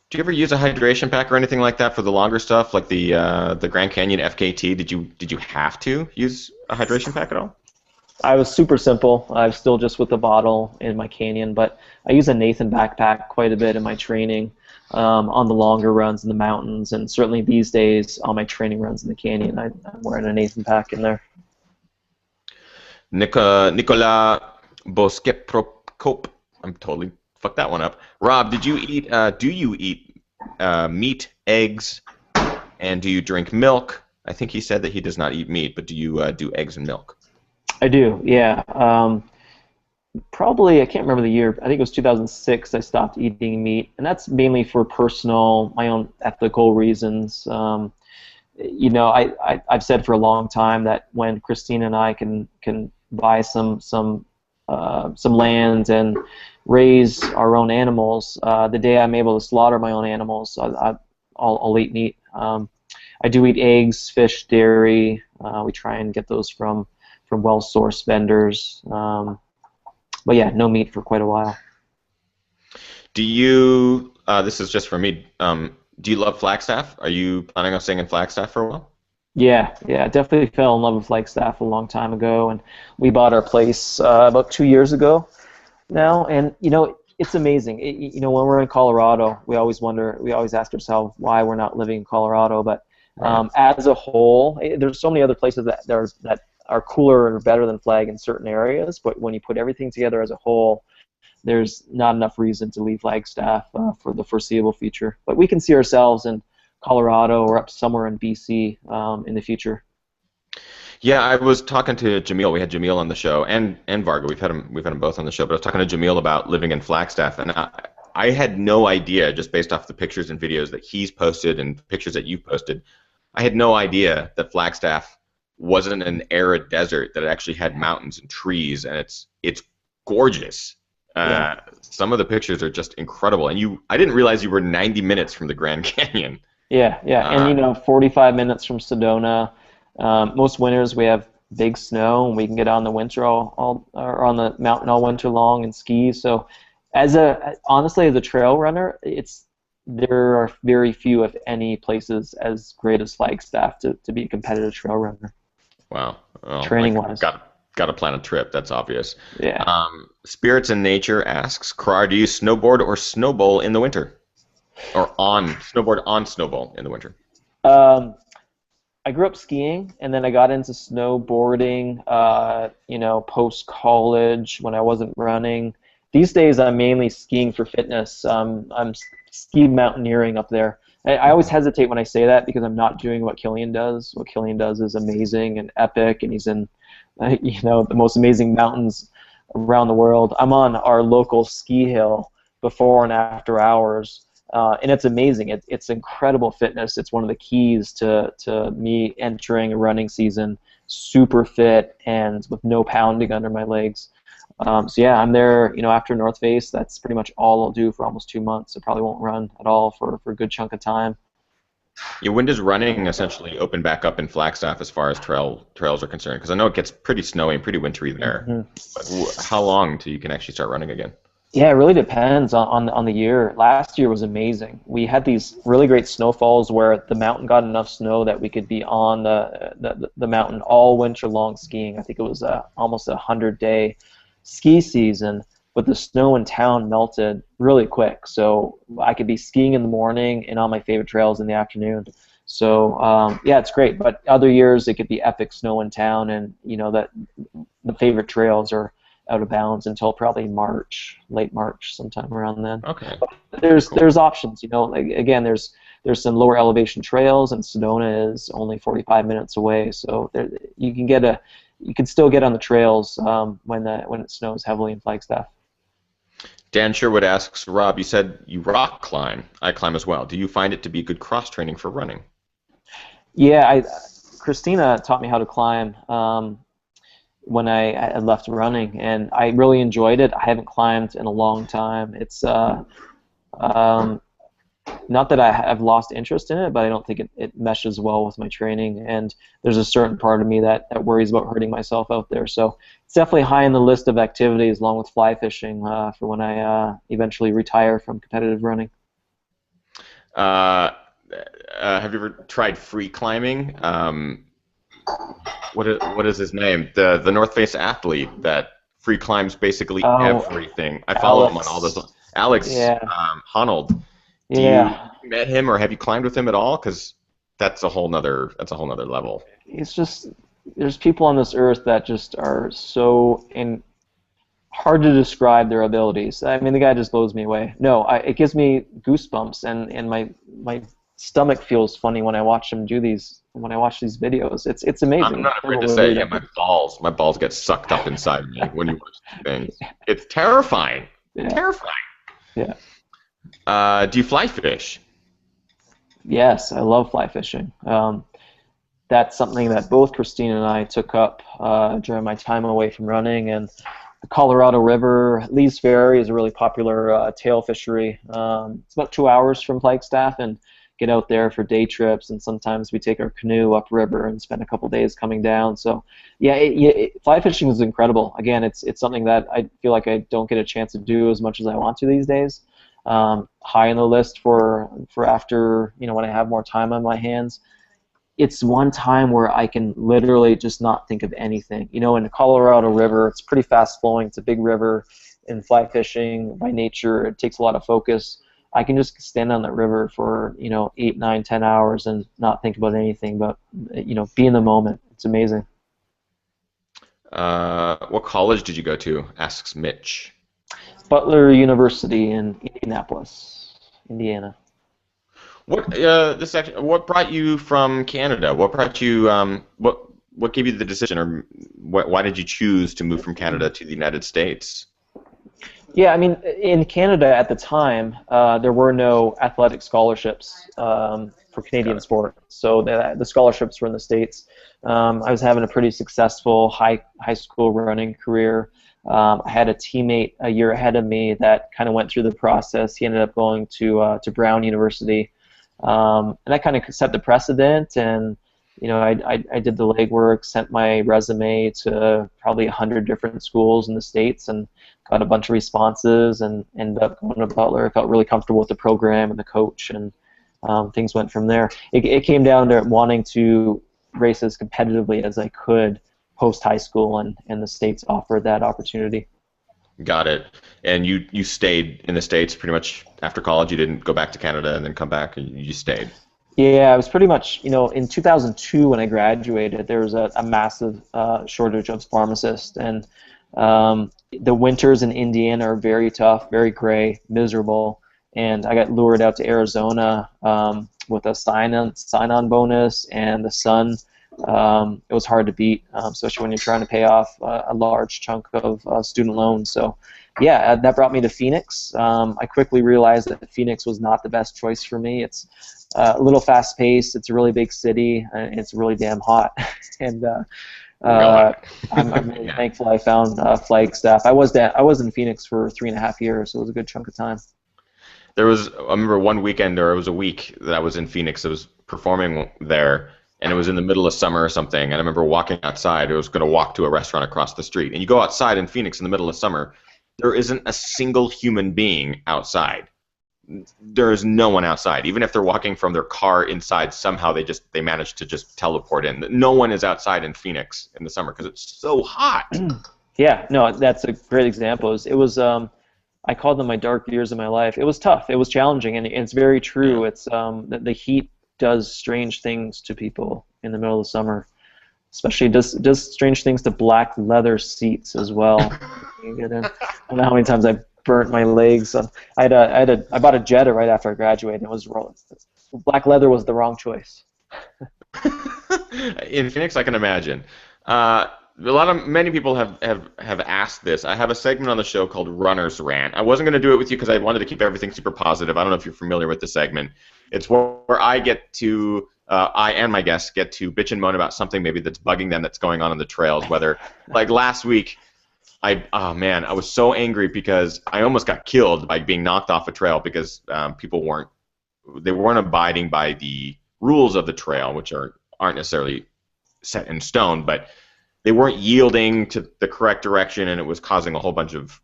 A: Do you ever use a hydration pack or anything like that for the longer stuff, like the Grand Canyon FKT? Did you have to use a hydration pack at all?
B: I was super simple. I'm still just with the bottle in my canyon, but I use a Nathan backpack quite a bit in my training on the longer runs in the mountains, and certainly these days on my training runs in the canyon, I'm wearing a Nathan pack in there.
A: Nicola Bosqueprocop. I'm totally fucked that one up. Rob, do you eat meat, eggs, and do you drink milk? I think he said that he does not eat meat, but do you do eggs and milk?
B: I do, yeah. Probably, I can't remember the year. I think it was 2006 I stopped eating meat, and that's mainly for my own ethical reasons. You know, I've said for a long time that when Christine and I can buy some land and raise our own animals, the day I'm able to slaughter my own animals, I'll eat meat. I do eat eggs, fish, dairy. We try and get those from well-sourced vendors. But yeah, no meat for quite a while.
A: Do you, this is just for me, do you love Flagstaff? Are you planning on staying in Flagstaff for a while?
B: Yeah, I definitely fell in love with Flagstaff a long time ago, and we bought our place about 2 years ago now, and you know, it's amazing. You know, when we're in Colorado, we always ask ourselves why we're not living in Colorado, but as a whole, there's so many other places that are cooler or better than Flag in certain areas, but when you put everything together as a whole, there's not enough reason to leave Flagstaff for the foreseeable future. But we can see ourselves in Colorado or up somewhere in BC in the future.
A: Yeah, I was talking to Jamil. We had Jamil on the show, and Varga. We've had them both on the show. But I was talking to Jamil about living in Flagstaff, and I had no idea, just based off the pictures and videos that he's posted and pictures that you've posted, I had no idea that Flagstaff wasn't an arid desert, that it actually had mountains and trees, and it's gorgeous.
B: Yeah.
A: Some of the pictures are just incredible, and I didn't realize you were 90 minutes from the Grand Canyon.
B: Yeah, and you know, 45 minutes from Sedona. Most winters we have big snow, and we can get on the or on the mountain all winter long and ski. So, honestly, as a trail runner, there are very few, if any, places as great as Flagstaff to be a competitive trail runner.
A: Wow. Well,
B: training-wise.
A: Got to plan a trip. That's obvious.
B: Yeah.
A: Spirits in Nature asks, Krar, do you snowboard or snowbowl in the winter? Or snowboard on snowbowl in the winter?
B: I grew up skiing, and then I got into snowboarding, post-college when I wasn't running. These days, I'm mainly skiing for fitness. I'm ski mountaineering up there. I always hesitate when I say that because I'm not doing what Killian does. What Killian does is amazing and epic, and he's in, the most amazing mountains around the world. I'm on our local ski hill before and after hours, and it's amazing. It's incredible fitness. It's one of the keys to me entering a running season super fit and with no pounding under my legs. So yeah, I'm there, after North Face. That's pretty much all I'll do for almost 2 months. I probably won't run at all for a good chunk of time.
A: Yeah, when does running essentially open back up in Flagstaff as far as trails are concerned? Because I know it gets pretty snowy and pretty wintry there. Mm-hmm. But how long till you can actually start running again?
B: Yeah, it really depends on the year. Last year was amazing. We had these really great snowfalls where the mountain got enough snow that we could be on the mountain all winter long skiing. I think it was almost a 100-day ski season, but the snow in town melted really quick, so I could be skiing in the morning and on my favorite trails in the afternoon. So yeah, it's great. But other years it could be epic snow in town, and that the favorite trails are out of bounds until probably March, late March, sometime around then.
A: Okay.
B: But there's
A: Cool.
B: there's options, Like, again, there's some lower elevation trails, and Sedona is only 45 minutes away, so you can still get on the trails when it snows heavily in Flagstaff.
A: Dan Sherwood asks, Rob, you said you rock climb. I climb as well. Do you find it to be good cross training for running?
B: Yeah, Christina taught me how to climb when I had left running, and I really enjoyed it. I haven't climbed in a long time. It's not that I've lost interest in it, but I don't think it meshes well with my training, and there's a certain part of me that worries about hurting myself out there. So it's definitely high on the list of activities, along with fly fishing, for when I eventually retire from competitive running.
A: Have you ever tried free climbing? What is his name? The North Face athlete that free climbs basically everything. I follow him on all this. Alex Honnold.
B: Yeah.
A: You met him or have you climbed with him at all? Because that's a whole nother level.
B: It's just, there's people on this earth that just are so hard to describe their abilities. I mean, the guy just blows me away. No, it gives me goosebumps, and my stomach feels funny when I watch him do these. When I watch these videos, it's amazing.
A: I'm not afraid to say, my balls get sucked up inside me when you watch these things. It's terrifying.
B: Yeah.
A: Terrifying.
B: Yeah.
A: Do you fly fish?
B: Yes, I love fly fishing. That's something that both Christina and I took up during my time away from running. And the Colorado River, Lee's Ferry is a really popular tail fishery. It's about 2 hours from Flagstaff, and get out there for day trips, and sometimes we take our canoe upriver and spend a couple days coming down. So yeah, fly fishing is incredible. Again, it's something that I feel like I don't get a chance to do as much as I want to these days. High on the list for after, when I have more time on my hands. It's one time where I can literally just not think of anything. In the Colorado River, it's pretty fast flowing. It's a big river. In fly fishing, by nature, it takes a lot of focus. I can just stand on that river for 8, 9, 10 hours and not think about anything, but be in the moment. It's amazing.
A: What college did you go to? Asks Mitch.
B: Butler University in Indianapolis, Indiana.
A: What brought you from Canada? What brought you? What gave you the decision, or why did you choose to move from Canada to the United States?
B: Yeah, I mean, in Canada at the time, there were no athletic scholarships for Canadian sport, so the scholarships were in the States. I was having a pretty successful high school running career. I had a teammate a year ahead of me that kind of went through the process. He ended up going to Brown University, and that kind of set the precedent. And I did the legwork, sent my resume to probably 100 different schools in the States, and got a bunch of responses, and ended up going to Butler. I felt really comfortable with the program and the coach, and things went from there. It came down to wanting to race as competitively as I could post high school, and the States offered that opportunity.
A: Got it. And you stayed in the States pretty much after college? You didn't go back to Canada and then come back, and you stayed?
B: Yeah, I was pretty much, in 2002 when I graduated, there was a massive shortage of pharmacists, and the winters in Indiana are very tough, very gray, miserable, and I got lured out to Arizona with a sign-on bonus and the sun. It was hard to beat, especially when you're trying to pay off a large chunk of student loans. So, yeah, that brought me to Phoenix. I quickly realized that Phoenix was not the best choice for me. It's a little fast-paced. It's a really big city, and it's really damn hot. And I'm really thankful I found Flagstaff. I was in Phoenix for 3.5 years, so it was a good chunk of time.
A: I remember one weekend, or it was a week that I was in Phoenix. I was performing there, and it was in the middle of summer or something, and I remember walking outside. I was going to walk to a restaurant across the street, and you go outside in Phoenix in the middle of summer, there isn't a single human being outside. There is no one outside. Even if they're walking from their car inside, somehow they manage to just teleport in. No one is outside in Phoenix in the summer because it's so hot.
B: Yeah, no, that's a great example. It was I called them my dark years of my life. It was tough. It was challenging, and it's very true. It's the heat does strange things to people in the middle of the summer. especially does strange things to black leather seats as well. You get in. I don't know how many times I burnt my legs. I bought a Jetta right after I graduated. It was wrong. Black leather was the wrong choice.
A: In Phoenix, I can imagine. Many people have asked this. I have a segment on the show called Runner's Rant. I wasn't going to do it with you because I wanted to keep everything super positive. I don't know if you're familiar with the segment. It's where I get to, I and my guests get to bitch and moan about something maybe that's bugging them that's going on the trails. Whether, like last week, I was so angry because I almost got killed by being knocked off a trail because people weren't abiding by the rules of the trail, which aren't necessarily set in stone, but they weren't yielding to the correct direction, and it was causing a whole bunch of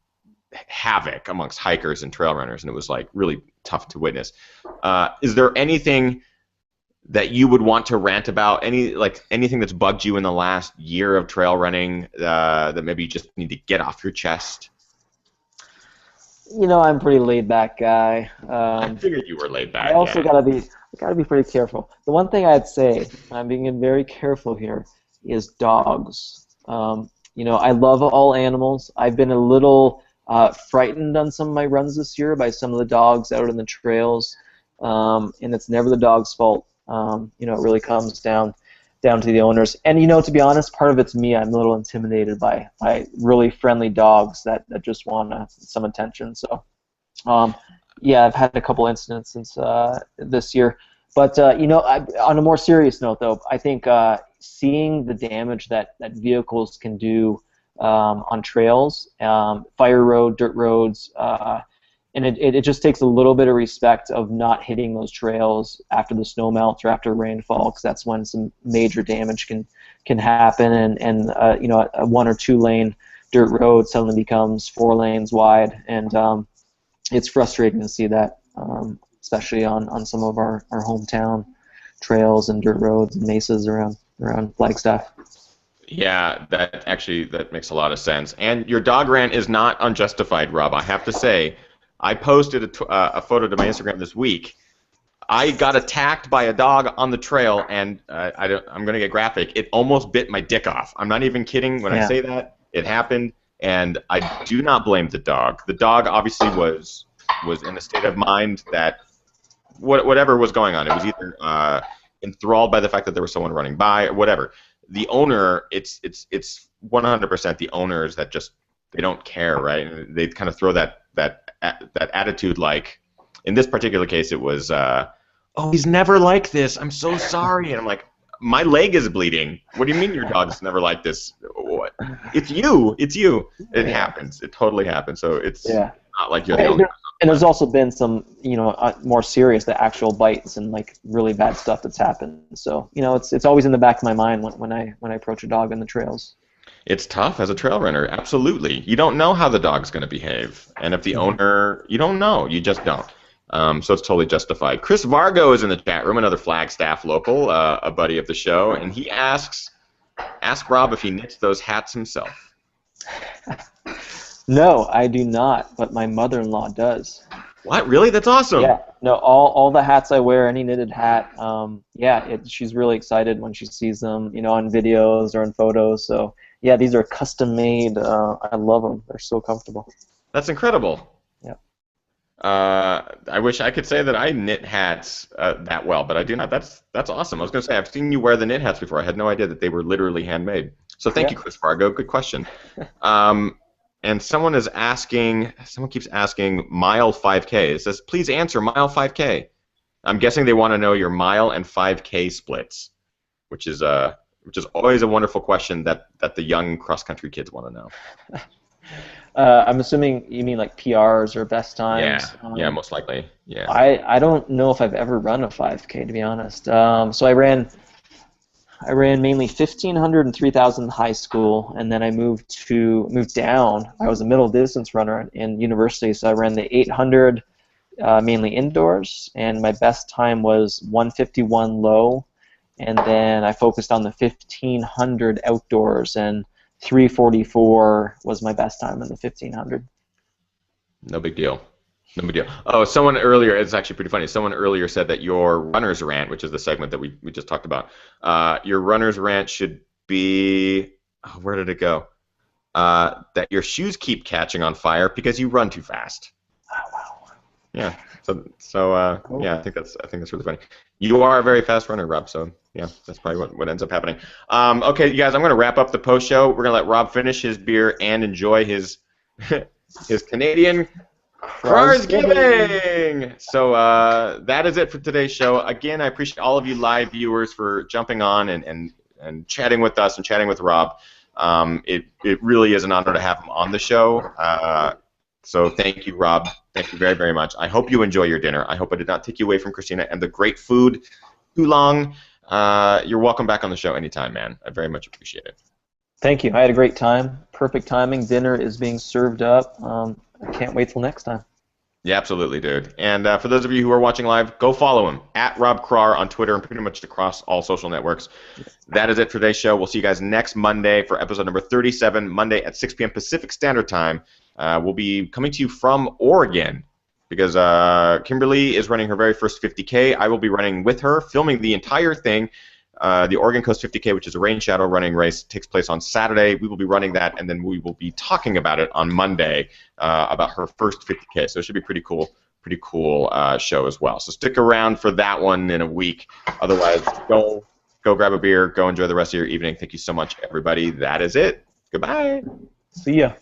A: havoc amongst hikers and trail runners, and it was like really tough to witness. Is there anything that you would want to rant about? Anything that's bugged you in the last year of trail running that maybe you just need to get off your chest?
B: You know, I'm a pretty laid back guy.
A: I figured you were laid back.
B: I also gotta be pretty careful. The one thing I'd say, I'm being very careful here, is dogs. You know, I love all animals. I've been a little frightened on some of my runs this year by some of the dogs out on the trails, and it's never the dog's fault. You know, it really comes down to the owners. And you know, to be honest, part of it's me. I'm a little intimidated by really friendly dogs that just want some attention. So, yeah, I've had a couple incidents since this year. But you know, on a more serious note, though, I think seeing the damage that vehicles can do on trails, fire road, dirt roads, and it just takes a little bit of respect of not hitting those trails after the snow melts or after rainfall, because that's when some major damage can happen, and you know, a 1 or 2 lane dirt road suddenly becomes 4 lanes wide, and it's frustrating to see that, especially on some of our hometown trails and dirt roads and mesas around Flagstaff.
A: Yeah, that makes a lot of sense. And your dog rant is not unjustified, Rob. I have to say, I posted a photo to my Instagram this week. I got attacked by a dog on the trail, and I'm going to get graphic. It almost bit my dick off. I'm not even kidding when I say that. It happened, and I do not blame the dog. The dog obviously was in a state of mind that whatever was going on, it was either enthralled by the fact that there was someone running by or whatever. The owner, it's 100% the owners that just, they don't care, right? And they kind of throw that attitude, like in this particular case it was, oh, he's never like this, I'm so sorry. And I'm like, my leg is bleeding. What do you mean your dog's never like this? What? It's you. It happens. It totally happens. So it's not like you're the only person.
B: And there's also been some, you know, more serious, the actual bites and like really bad stuff that's happened. So, you know, it's always in the back of my mind when I approach a dog on the trails.
A: It's tough as a trail runner, absolutely. You don't know how the dog's going to behave, and if the owner, you don't know, you just don't. So it's totally justified. Chris Vargo is in the chat room, another Flagstaff local, a buddy of the show, and he asks Rob if he knits those hats himself.
B: No, I do not, but my mother-in-law does.
A: What? Really? That's awesome.
B: Yeah. No, all the hats I wear, any knitted hat, she's really excited when she sees them, you know, on videos or in photos. So, yeah, these are custom made. I love them. They're so comfortable.
A: That's incredible.
B: Yeah.
A: I wish I could say that I knit hats that well, but I do not. That's awesome. I was going to say, I've seen you wear the knit hats before. I had no idea that they were literally handmade. So thank you, Chris Fargo. Good question. And someone keeps asking mile 5K. It says, please answer mile 5K. I'm guessing they want to know your mile and 5K splits, which is always a wonderful question that the young cross-country kids want to know.
B: I'm assuming you mean like PRs or best times.
A: Yeah, most likely. Yeah.
B: I don't know if I've ever run a 5K, to be honest. So I ran mainly 1,500 and 3,000 in high school, and then I moved down. I was a middle distance runner in university, so I ran the 800 mainly indoors, and my best time was 151 low, and then I focused on the 1,500 outdoors, and 344 was my best time in the 1,500.
A: No big deal. No big deal. Oh, someone earlier, it's actually pretty funny, someone earlier said that your runner's rant, which is the segment that we just talked about, your runner's rant should be, oh, where did it go? That your shoes keep catching on fire because you run too fast.
B: Oh, wow.
A: Yeah.
B: Cool.
A: Yeah, I think that's really funny. You are a very fast runner, Rob. So yeah, that's probably what ends up happening. Okay, you guys, I'm gonna wrap up the post show. We're gonna let Rob finish his beer and enjoy his his Canadian Krar's giving. So that is it for today's show. Again, I appreciate all of you live viewers for jumping on and chatting with us and chatting with Rob. It really is an honor to have him on the show. So thank you, Rob. Thank you very, very much. I hope you enjoy your dinner. I hope I did not take you away from Christina and the great food too long. You're welcome back on the show anytime, man. I very much appreciate it.
B: Thank you. I had a great time. Perfect timing. Dinner is being served up. I can't wait till next time.
A: Yeah, absolutely, dude. And for those of you who are watching live, go follow him, at Rob Krar on Twitter and pretty much across all social networks. That is it for today's show. We'll see you guys next Monday for episode number 37, Monday at 6 p.m. Pacific Standard Time. We'll be coming to you from Oregon because Kimberly is running her very first 50K. I will be running with her, filming the entire thing. The Oregon Coast 50K, which is a rain shadow running race, takes place on Saturday. We will be running that, and then we will be talking about it on Monday about her first 50K. So it should be pretty cool show as well. So stick around for that one in a week. Otherwise, go grab a beer. Go enjoy the rest of your evening. Thank you so much, everybody. That is it. Goodbye.
B: See ya.